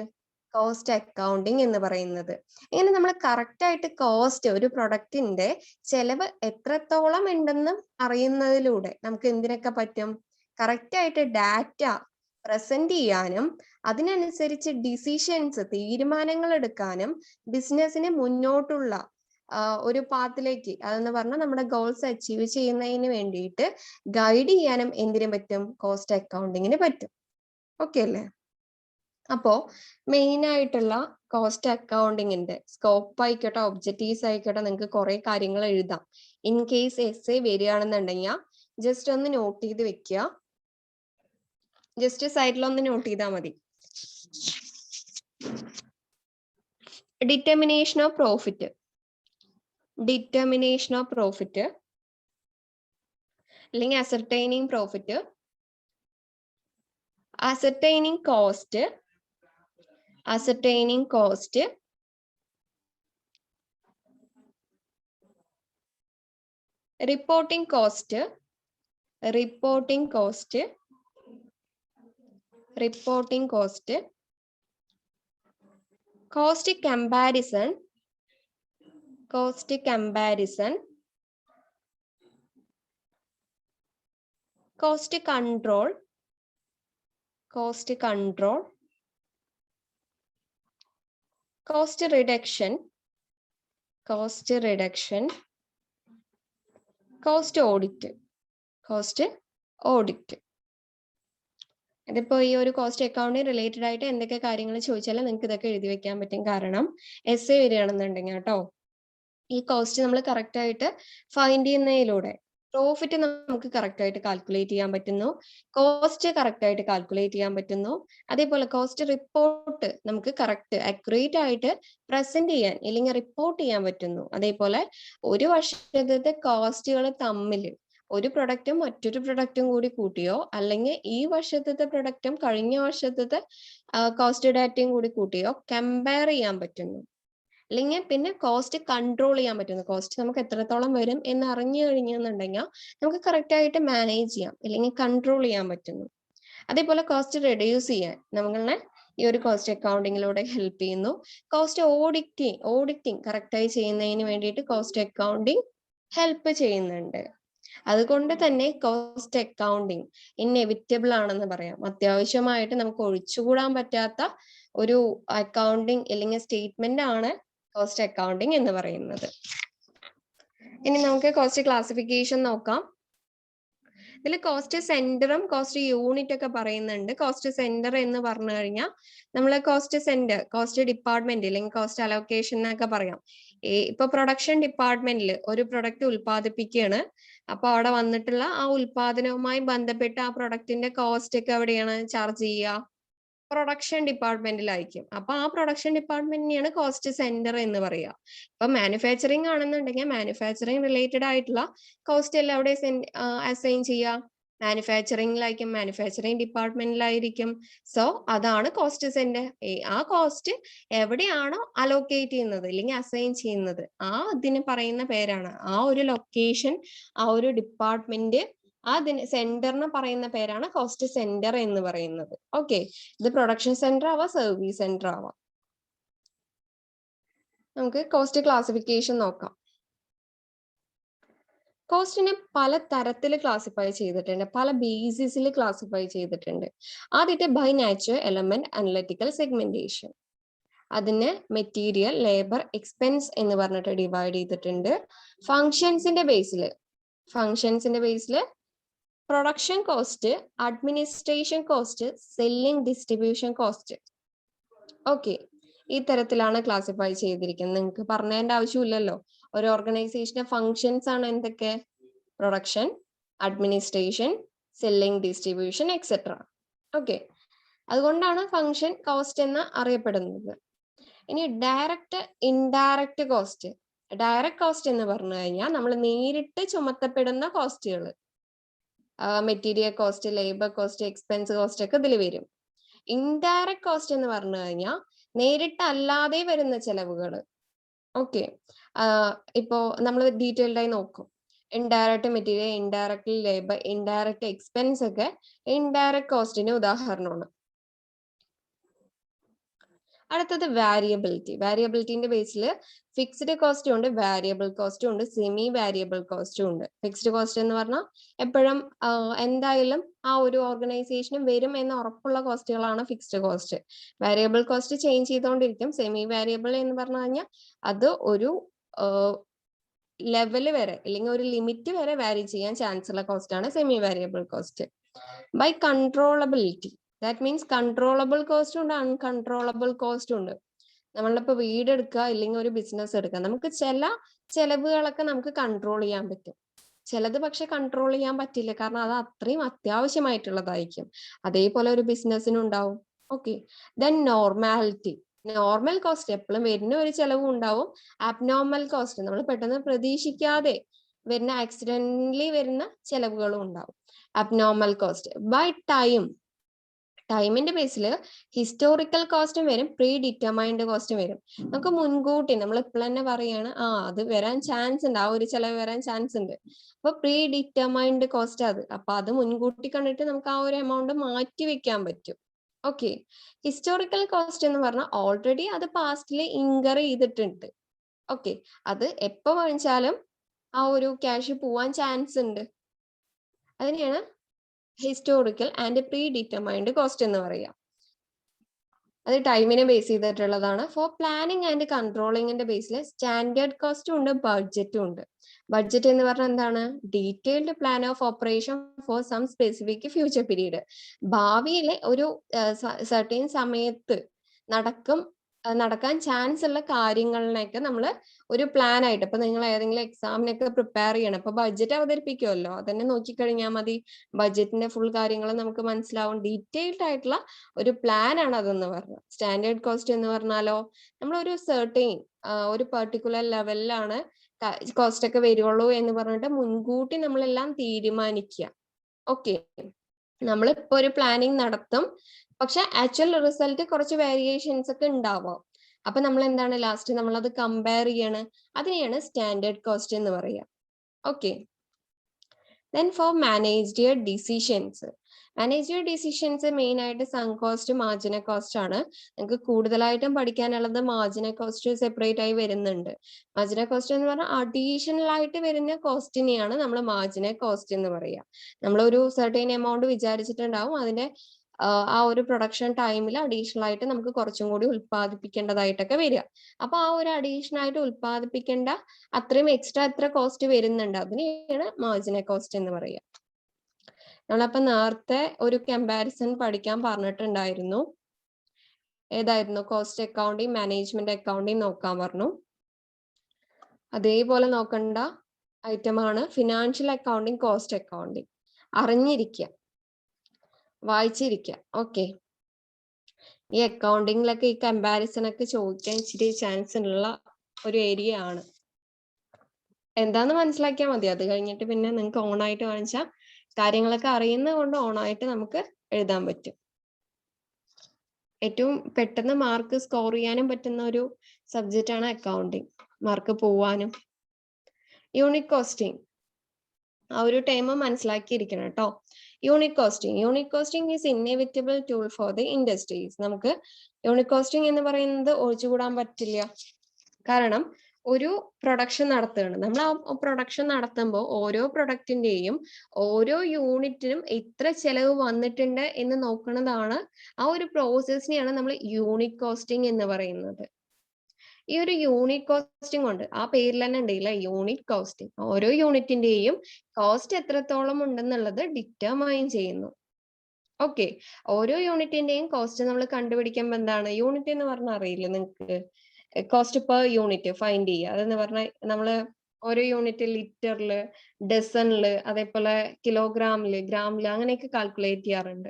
കോസ്റ്റ് അക്കൗണ്ടിങ് എന്ന് പറയുന്നത്. ഇങ്ങനെ നമ്മൾ കറക്റ്റ് ആയിട്ട് കോസ്റ്റ്, ഒരു പ്രൊഡക്റ്റിന്റെ ചെലവ് എത്രത്തോളം ഉണ്ടെന്ന് അറിയുന്നതിലൂടെ നമുക്ക് എന്തിനൊക്കെ പറ്റും, കറക്റ്റ് ആയിട്ട് ഡാറ്റ പ്രസന്റ് ചെയ്യാനും അതിനനുസരിച്ച് ഡിസിഷൻസ്, തീരുമാനങ്ങൾ എടുക്കാനും ബിസിനസ്സിന് മുന്നോട്ടുള്ള ഒരു പാത്തിലേക്ക്, അതെന്ന് പറഞ്ഞാൽ നമ്മുടെ ഗോൾസ് അച്ചീവ് ചെയ്യുന്നതിന് വേണ്ടിയിട്ട് ഗൈഡ് ചെയ്യാനും എന്തിനു പറ്റും, കോസ്റ്റ് അക്കൗണ്ടിങ്ങിന് പറ്റും. ഓക്കെ അല്ലേ? അപ്പോ മെയിൻ ആയിട്ടുള്ള കോസ്റ്റ് അക്കൗണ്ടിങ്ങിന്റെ സ്കോപ്പ് ആയിക്കോട്ടെ, ഒബ്ജക്റ്റീവ്സ് ആയിക്കോട്ടെ, നിങ്ങൾക്ക് കുറെ കാര്യങ്ങൾ എഴുതാം. ഇൻ കേസ് എസ്സേ വരികയാണെന്നുണ്ടെങ്കിൽ ജസ്റ്റ് ഒന്ന് നോട്ട് ചെയ്ത് വെക്കുക. ജസ്റ്റ് സൈഡിലൊന്ന് നോട്ട് ചെയ്താൽ മതി. Determination of profit, determination of profit അല്ലെങ്കിൽ ascertaining profit, ascertaining cost, ascertaining cost, reporting cost, reporting cost, reporting cost, cost comparison, cost comparison, cost control, cost control, cost reduction, cost reduction, cost audit, cost audit. ഇതിപ്പോ ഈ ഒരു cost accounting related ആയിട്ട് എന്തൊക്കെ കാര്യങ്ങൾ ചോദിച്ചാലും നിങ്ങൾക്ക് ഇതൊക്കെ എഴുതി വെക്കാൻ പറ്റും. കാരണം എസ്സേ വരികയാണെന്നുണ്ടെങ്കിൽ കേട്ടോ, ഈ കോസ്റ്റ് നമ്മൾ കറക്റ്റ് ആയിട്ട് ഫൈൻഡ് ചെയ്യുന്നതിലൂടെ പ്രോഫിറ്റ് നമുക്ക് കറക്റ്റ് ആയിട്ട് കാൽക്കുലേറ്റ് ചെയ്യാൻ പറ്റുന്നു, കോസ്റ്റ് കറക്റ്റ് ആയിട്ട് കാൽക്കുലേറ്റ് ചെയ്യാൻ പറ്റുന്നു. അതേപോലെ കോസ്റ്റ് റിപ്പോർട്ട് നമുക്ക് കറക്റ്റ് അക്യുറേറ്റ് ആയിട്ട് പ്രസന്റ് ചെയ്യാൻ അല്ലെങ്കിൽ റിപ്പോർട്ട് ചെയ്യാൻ പറ്റുന്നു. അതേപോലെ ഒരു വർഷത്തെ കോസ്റ്റുകൾ തമ്മിൽ ഒരു പ്രൊഡക്റ്റും മറ്റൊരു പ്രൊഡക്റ്റും കൂടി കൂട്ടിയോ, അല്ലെങ്കിൽ ഈ വർഷത്തെ പ്രൊഡക്റ്റും കഴിഞ്ഞ വർഷത്തെ കോസ്റ്റ് ഡാറ്റയും കൂടി കൂട്ടിയോ കമ്പയർ ചെയ്യാൻ പറ്റുന്നു. അല്ലെങ്കിൽ പിന്നെ കോസ്റ്റ് കൺട്രോൾ ചെയ്യാൻ പറ്റുന്നു. കോസ്റ്റ് നമുക്ക് എത്രത്തോളം വരും എന്ന് അറിഞ്ഞു കഴിഞ്ഞെന്നുണ്ടെങ്കിൽ നമുക്ക് കറക്റ്റ് ആയിട്ട് മാനേജ് ചെയ്യാം, അല്ലെങ്കിൽ കൺട്രോൾ ചെയ്യാൻ പറ്റുന്നു. അതേപോലെ കോസ്റ്റ് റെഡ്യൂസ് ചെയ്യാൻ നമ്മളെ ഈ ഒരു കോസ്റ്റ് അക്കൗണ്ടിങ്ങിലൂടെ ഹെൽപ്പ് ചെയ്യുന്നു. കോസ്റ്റ് ഓഡിറ്റിംഗ് കറക്റ്റായി ചെയ്യുന്നതിന് വേണ്ടിയിട്ട് കോസ്റ്റ് അക്കൗണ്ടിങ് ഹെൽപ്പ് ചെയ്യുന്നുണ്ട്. അതുകൊണ്ട് തന്നെ കോസ്റ്റ് അക്കൗണ്ടിങ് ഇന്നെവിറ്റബിൾ ആണെന്ന് പറയാം. അത്യാവശ്യമായിട്ട് നമുക്ക് ഒഴിച്ചുകൂടാൻ പറ്റാത്ത ഒരു അക്കൗണ്ടിങ് അല്ലെങ്കിൽ സ്റ്റേറ്റ്മെന്റ് ആണ് കോസ്റ്റ് അക്കൗണ്ടിങ് എന്ന് പറയുന്നത്. ഇനി നമുക്ക് കോസ്റ്റ് ക്ലാസിഫിക്കേഷൻ നോക്കാം. ഇതിൽ കോസ്റ്റ് സെന്ററും കോസ്റ്റ് യൂണിറ്റ് ഒക്കെ പറയുന്നുണ്ട്. കോസ്റ്റ് സെന്റർ എന്ന് പറഞ്ഞു കഴിഞ്ഞാൽ നമ്മള് കോസ്റ്റ് സെന്റർ, കോസ്റ്റ് ഡിപ്പാർട്ട്മെന്റ് അല്ലെങ്കിൽ കോസ്റ്റ് അലോക്കേഷൻ എന്നൊക്കെ പറയാം. ഇപ്പൊ പ്രൊഡക്ഷൻ ഡിപ്പാർട്ട്മെന്റിൽ ഒരു പ്രൊഡക്റ്റ് ഉൽപ്പാദിപ്പിക്കുകയാണ്. അപ്പൊ അവിടെ വന്നിട്ടുള്ള ആ ഉൽപാദനവുമായി ബന്ധപ്പെട്ട ആ പ്രൊഡക്റ്റിന്റെ കോസ്റ്റ് ഒക്കെ എവിടെയാണ് ചാർജ് ചെയ്യുക? പ്രൊഡക്ഷൻ ഡിപ്പാർട്ട്മെന്റിലായിരിക്കും. അപ്പൊ ആ പ്രൊഡക്ഷൻ ഡിപ്പാർട്ട്മെന്റിനെയാണ് കോസ്റ്റ് സെന്റർ എന്ന് പറയുക. ഇപ്പൊ മാനുഫാക്ചറിങ് ആണെന്നുണ്ടെങ്കിൽ മാനുഫാക്ചറിങ് റിലേറ്റഡ് ആയിട്ടുള്ള കോസ്റ്റ് എല്ലാം അവിടെ അസൈൻ ചെയ്യുക മാനുഫാക്ചറിംഗിലായിരിക്കും, മാനുഫാക്ചറിംഗ് ഡിപ്പാർട്ട്മെന്റിലായിരിക്കും. സോ അതാണ് കോസ്റ്റ് സെന്റർ. ആ കോസ്റ്റ് എവിടെയാണോ അലോക്കേറ്റ് ചെയ്യുന്നത് അല്ലെങ്കിൽ അസൈൻ ചെയ്യുന്നത് ആ ഇതിന് പറയുന്ന പേരാണ്, ആ ഒരു ലൊക്കേഷൻ, ആ ഒരു ഡിപ്പാർട്ട്മെന്റ്, അതിന് സെന്ററിന് പറയുന്ന പേരാണ് കോസ്റ്റ് സെന്റർ എന്ന് പറയുന്നത്. ഓക്കെ, ഇത് പ്രൊഡക്ഷൻ സെന്റർ ആവാം, സർവീസ് സെന്റർ ആവാം. നമുക്ക് കോസ്റ്റ് ക്ലാസിഫിക്കേഷൻ നോക്കാം. കോസ്റ്റിനെ പല തരത്തിൽ ക്ലാസിഫൈ ചെയ്തിട്ടുണ്ട്, പല ബേസിസിൽ ക്ലാസിഫൈ ചെയ്തിട്ടുണ്ട്. ആദ്യത്തെ by nature, element, analytical segmentation. അതിനെ മെറ്റീരിയൽ, ലേബർ, എക്സ്പെൻസ് എന്ന് പറഞ്ഞിട്ട് ഡിവൈഡ് ചെയ്തിട്ടുണ്ട്. ഫങ്ഷൻസിന്റെ ബേസിൽ production cost, administration cost, selling distribution cost. Okay, ഈ തരത്തിലാണ് ക്ലാസിഫൈ ചെയ്തിരിക്കുന്നത്. നിങ്ങൾക്ക് പറഞ്ഞതിന്റെ ആവശ്യമില്ലല്ലോ. ഒരു ഓർഗനൈസേഷന്റെ ഫങ്ഷൻസ് ആണ് എന്തൊക്കെ? Production, administration, selling, distribution, etcetera. Okay, അതുകൊണ്ടാണ് ഫങ്ഷൻ കോസ്റ്റ് എന്ന് അറിയപ്പെടുന്നത്. ഇനി direct, indirect cost. Direct cost എന്ന് പറഞ്ഞു കഴിഞ്ഞാൽ നമ്മൾ നേരിട്ട് ചുമത്തപ്പെടുന്ന കോസ്റ്റുകൾ, material cost, labour cost, expense cost ഒക്കെ ഇതിൽ വരും. ഇൻഡയറക്റ്റ് കോസ്റ്റ് എന്ന് പറഞ്ഞു കഴിഞ്ഞാൽ നേരിട്ടല്ലാതെ വരുന്ന ചെലവുകൾ. ഓക്കെ, ഇപ്പോ നമ്മൾ ഡീറ്റെയിൽഡ് ആയി നോക്കും. Indirect material, indirect labour, indirect expense ഒക്കെ ഇൻഡയറക്റ്റ് കോസ്റ്റിന് ഉദാഹരണമാണ്. അടുത്തത് വാരിയബിലിറ്റി. വാരിയബിലിറ്റിന്റെ ബേസിൽ ഫിക്സ്ഡ് കോസ്റ്റും ഉണ്ട്, വാരിയബിൾ കോസ്റ്റും ഉണ്ട്, സെമി വാരിയബിൾ കോസ്റ്റും ഉണ്ട്. ഫിക്സ്ഡ് കോസ്റ്റ് എന്ന് പറഞ്ഞാൽ എപ്പോഴും എന്തായാലും ആ ഒരു ഓർഗനൈസേഷനും വരും എന്ന് ഉറപ്പുള്ള കോസ്റ്റുകളാണ് fixed cost. Variable cost change ചെയ്തുകൊണ്ടിരിക്കും. സെമി വാരിയബിൾ എന്ന് പറഞ്ഞു കഴിഞ്ഞാൽ അത് ഒരു ലെവൽ വരെ അല്ലെങ്കിൽ ഒരു ലിമിറ്റ് വരെ വാരി ചെയ്യാൻ ചാൻസ് ഉള്ള കോസ്റ്റ് ആണ് semi variable cost. By controllability, that means controllable cost ഉണ്ട്, അൺകൺട്രോളബിൾ കോസ്റ്റ് ഉണ്ട്. നമ്മളിപ്പോ വീട് എടുക്കുക അല്ലെങ്കിൽ ഒരു ബിസിനസ് എടുക്കുക, നമുക്ക് ചില ചെലവുകളൊക്കെ നമുക്ക് കൺട്രോൾ ചെയ്യാൻ പറ്റും, ചിലത് പക്ഷെ കൺട്രോൾ ചെയ്യാൻ പറ്റില്ല, കാരണം അത് അത്രയും അത്യാവശ്യമായിട്ടുള്ളതായിരിക്കും. അതേപോലെ ഒരു ബിസിനസ്സിനുണ്ടാവും. Okay, then normality. Normal cost എപ്പോഴും വരുന്ന ഒരു ചെലവും ഉണ്ടാവും. അബ്നോർമൽ കോസ്റ്റ് നമ്മൾ പെട്ടെന്ന് പ്രതീക്ഷിക്കാതെ വരുന്ന, ആക്സിഡന്റലി വരുന്ന ചെലവുകളും ഉണ്ടാവും. Abnormal cost. ബൈ ടൈം, ടൈമിന്റെ ബേസിൽ ഹിസ്റ്റോറിക്കൽ കോസ്റ്റും വരും, പ്രീ ഡിറ്റർമൈൻഡ് കോസ്റ്റും വരും. നമുക്ക് മുൻകൂട്ടി നമ്മൾ ഇപ്പോൾ തന്നെ പറയാണ് അത് വരാൻ ചാൻസ് ഉണ്ട്, ആ ഒരു ചെലവ് വരാൻ ചാൻസ് ഉണ്ട്. അപ്പൊ പ്രീ ഡിറ്റർമൈൻഡ് കോസ്റ്റ് അത്, അപ്പൊ അത് മുൻകൂട്ടി കണ്ടിട്ട് നമുക്ക് ആ ഒരു എമൗണ്ട് മാറ്റി വെക്കാൻ പറ്റും. ഓക്കെ, ഹിസ്റ്റോറിക്കൽ കോസ്റ്റ് എന്ന് പറഞ്ഞാൽ ഓൾറെഡി അത് പാസ്റ്റിൽ ഇൻകർ ചെയ്തിട്ടുണ്ട്. ഓക്കെ, അത് എപ്പോ വാങ്ങിച്ചാലും ആ ഒരു ക്യാഷ് പോവാൻ ചാൻസ് ഉണ്ട്. അതിനെയാണ് historical and predetermined cost എന്ന് പറയാം. അത് ടൈമിനെ ബേസ് ചെയ്തിട്ടുള്ളതാണ്. ഫോർ പ്ലാനിങ് ആൻഡ് കൺട്രോളിങ്ങിന്റെ ബേസിൽ സ്റ്റാൻഡേർഡ് കോസ്റ്റും ഉണ്ട്, ബഡ്ജറ്റും ഉണ്ട്. ബഡ്ജറ്റ് എന്ന് പറഞ്ഞാൽ എന്താണ്? Detailed plan of operation for some specific future period. ഭാവിയിലെ ഒരു സർട്ടൈൻ സമയത്ത് നടക്കാൻ ചാൻസ് ഉള്ള കാര്യങ്ങളിനൊക്കെ നമ്മൾ ഒരു പ്ലാൻ ആയിട്ട്, ഇപ്പൊ നിങ്ങൾ ഏതെങ്കിലും എക്സാമിനൊക്കെ പ്രിപ്പയർ ചെയ്യണം, ഇപ്പൊ ബഡ്ജറ്റ് അവതരിപ്പിക്കുമല്ലോ, അതന്നെ നോക്കിക്കഴിഞ്ഞാൽ മതി, ബഡ്ജറ്റിന്റെ ഫുൾ കാര്യങ്ങൾ നമുക്ക് മനസ്സിലാവും. ഡീറ്റെയിൽഡ് ആയിട്ടുള്ള ഒരു പ്ലാൻ ആണ് അതെന്ന് പറഞ്ഞത്. സ്റ്റാൻഡേർഡ് കോസ്റ്റ് എന്ന് പറഞ്ഞാലോ, നമ്മൾ ഒരു സർട്ടൈൻ ഒരു പെർട്ടിക്കുലർ ലെവലിലാണ് കോസ്റ്റ് ഒക്കെ വരുള്ളൂ എന്ന് പറഞ്ഞിട്ട് മുൻകൂട്ടി നമ്മളെല്ലാം തീരുമാനിക്കുക. ഓക്കെ, നമ്മളിപ്പോ ഒരു പ്ലാനിങ് നടത്തും, പക്ഷെ ആക്ച്വൽ റിസൾട്ട് കുറച്ച് വേരിയേഷൻസ് ഒക്കെ ഉണ്ടാവാം. അപ്പൊ നമ്മൾ എന്താണ് ലാസ്റ്റ് നമ്മൾ അത് കമ്പയർ ചെയ്യാണ്, അതിനെയാണ് സ്റ്റാൻഡേർഡ് കോസ്റ്റ് എന്ന് പറയുക. Okay, then for managed decisions. Managed decisions main ആയിട്ട് സങ്ക് കോസ്റ്റ്, മാർജിനൽ കോസ്റ്റ് ആണ്. നിങ്ങൾക്ക് കൂടുതലായിട്ടും പഠിക്കാനുള്ളത് മാർജിനൽ കോസ്റ്റ് സെപ്പറേറ്റ് ആയി വരുന്നുണ്ട്. മാർജിനൽ കോസ്റ്റ് എന്ന് പറഞ്ഞാൽ അഡീഷണൽ ആയിട്ട് വരുന്ന കോസ്റ്റിനെയാണ് നമ്മൾ മാർജിനൽ കോസ്റ്റ് എന്ന് പറയുക. നമ്മളൊരു സർട്ടൈൻ എമൗണ്ട് വിചാരിച്ചിട്ടുണ്ടാവും, അതിന്റെ ആ ഒരു പ്രൊഡക്ഷൻ ടൈമിൽ അഡീഷണൽ ആയിട്ട് നമുക്ക് കുറച്ചും കൂടി ഉൽപ്പാദിപ്പിക്കേണ്ടതായിട്ടൊക്കെ വരിക. അപ്പൊ ആ ഒരു അഡീഷണൽ ആയിട്ട് ഉൽപ്പാദിപ്പിക്കേണ്ട അത്രയും എക്സ്ട്രാ എത്ര കോസ്റ്റ് വരുന്നുണ്ട്, അതിനെയാണ് മാർജിനൽ കോസ്റ്റ് എന്ന് പറയുക. നമ്മളപ്പോ നേരത്തെ ഒരു കമ്പാരിസൺ പഠിക്കാൻ പറഞ്ഞിട്ടുണ്ടായിരുന്നു. ഏതായിരുന്നു? കോസ്റ്റ് അക്കൗണ്ടിങ്, മാനേജ്മെന്റ് അക്കൗണ്ടിങ് നോക്കാൻ പറഞ്ഞു. അതേപോലെ നോക്കേണ്ട ഐറ്റമാണ് ഫിനാൻഷ്യൽ അക്കൗണ്ടിങ്, കോസ്റ്റ് അക്കൗണ്ടിങ്. അറിഞ്ഞിരിക്കുക, വായിച്ചിരിക്കുക. ഓക്കെ, ഈ അക്കൗണ്ടിങ്ങിലൊക്കെ ഈ കമ്പാരിസൺ ഒക്കെ ചോദിക്കാൻ ഇച്ചിരി ചാൻസ് ഉള്ള ഒരു ഏരിയ ആണ്. എന്താന്ന് മനസ്സിലാക്കിയാൽ മതി, അത് കഴിഞ്ഞിട്ട് പിന്നെ നിങ്ങൾക്ക് ഓൺ ആയിട്ട് വാങ്ങിച്ചാൽ കാര്യങ്ങളൊക്കെ അറിയുന്നത് കൊണ്ട് ഓണായിട്ട് നമുക്ക് എഴുതാൻ പറ്റും. ഏറ്റവും പെട്ടെന്ന് മാർക്ക് സ്കോർ ചെയ്യാനും പറ്റുന്ന ഒരു സബ്ജക്റ്റ് ആണ് അക്കൗണ്ടിങ്, മാർക്ക് പോവാനും. യൂണിറ്റ് കോസ്റ്റിംഗ്, ആ ഒരു ടൈം മനസ്സിലാക്കിയിരിക്കണം കേട്ടോ. Unit costing is inevitable tool for the industries. നമുക്ക് യൂണിറ്റ് കോസ്റ്റിംഗ് എന്ന് പറയുന്നത് ഒഴിച്ചുകൂടാൻ പറ്റില്ല. കാരണം ഒരു പ്രൊഡക്ഷൻ നടത്തുകയാണ്, നമ്മൾ ആ പ്രൊഡക്ഷൻ നടത്തുമ്പോൾ ഓരോ പ്രൊഡക്റ്റിന്റെയും ഓരോ യൂണിറ്റിനും എത്ര ചെലവ് വന്നിട്ടുണ്ട് എന്ന് നോക്കുന്നതാണ്, ആ ഒരു പ്രോസസ്സിനെയാണ് നമ്മൾ യൂണിറ്റ് കോസ്റ്റിംഗ് എന്ന് പറയുന്നത്. ഈ ഒരു യൂണിറ്റ് കോസ്റ്റിംഗ് കൊണ്ട് ആ പേരിൽ തന്നെ ഉണ്ടല്ലേ, യൂണിറ്റ് കോസ്റ്റിംഗ്, ഓരോ യൂണിറ്റിന്റെയും കോസ്റ്റ് എത്രത്തോളം ഉണ്ടെന്നുള്ളത് ഡിറ്റർമൈൻ ചെയ്യുന്നു. ഓക്കെ, ഓരോ യൂണിറ്റിന്റെയും കോസ്റ്റ് നമ്മൾ കണ്ടുപിടിക്കുമ്പോൾ എന്താണ്, യൂണിറ്റ് എന്ന് പറഞ്ഞാൽ അറിയില്ല നിങ്ങൾക്ക്, കോസ്റ്റ് പെർ യൂണിറ്റ് ഫൈൻഡ് ചെയ്യുക. അതെന്ന് പറഞ്ഞാൽ നമ്മള് ഓരോ യൂണിറ്റ് ലിറ്ററില്, ഡസണില്, അതേപോലെ കിലോഗ്രാമില്, ഗ്രാമില് അങ്ങനെയൊക്കെ കാൽക്കുലേറ്റ് ചെയ്യാറുണ്ട്.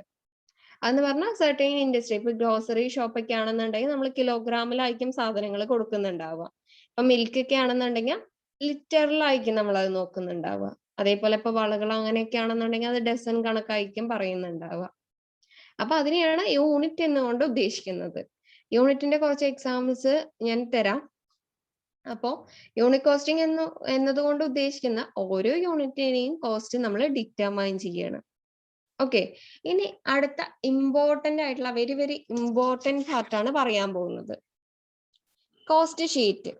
അതെന്ന് പറഞ്ഞാൽ സെർട്ടൈൻ ഇൻഡസ്ട്രി, ഇപ്പൊ ഗ്രോസറി ഷോപ്പൊക്കെ ആണെന്നുണ്ടെങ്കിൽ നമ്മൾ കിലോഗ്രാമിലായിരിക്കും സാധനങ്ങൾ കൊടുക്കുന്നുണ്ടാവുക. ഇപ്പൊ മിൽക്ക് ഒക്കെ ആണെന്നുണ്ടെങ്കിൽ ലിറ്ററിലായിരിക്കും നമ്മൾ അത് നോക്കുന്നുണ്ടാവുക. അതേപോലെ ഇപ്പൊ വളകൾ അങ്ങനെയൊക്കെ ആണെന്നുണ്ടെങ്കിൽ അത് ഡസൺ കണക്കായിരിക്കും പറയുന്നുണ്ടാവുക. അപ്പൊ അതിനെയാണ് യൂണിറ്റ് എന്നുകൊണ്ട് ഉദ്ദേശിക്കുന്നത്. യൂണിറ്റിന്റെ കുറച്ച് എക്സാമ്പിൾസ് ഞാൻ തരാം. അപ്പോ യൂണിറ്റ് കോസ്റ്റിംഗ് എന്നതുകൊണ്ട് ഉദ്ദേശിക്കുന്ന ഓരോ യൂണിറ്റിനെയും കോസ്റ്റ് നമ്മൾ ഡിറ്റർമൈൻ ചെയ്യണം. ഓക്കെ, ഇനി അടുത്ത ഇമ്പോർട്ടന്റ് ആയിട്ടുള്ള വെരി വെരി ഇമ്പോർട്ടന്റ് പാർട്ടാണ് പറയാൻ പോകുന്നത്, കോസ്റ്റ് ഷീറ്റ്.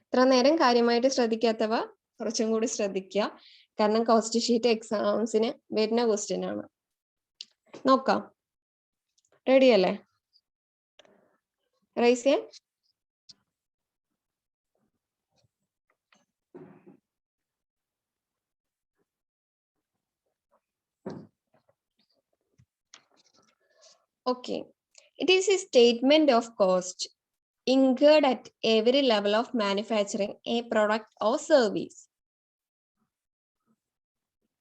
ഇത്ര നേരം കാര്യമായിട്ട് ശ്രദ്ധിക്കാത്തവ കുറച്ചും കൂടി ശ്രദ്ധിക്കുക, കാരണം കോസ്റ്റ് ഷീറ്റ് എക്സാംസിന് വരുന്ന ക്വസ്റ്റ്യൻ ആണ്. നോക്കാം, റെഡി അല്ലേ? റൈസ് ചെയ്യാൻ. Okay, it is a statement of cost incurred at every level of manufacturing a product or service.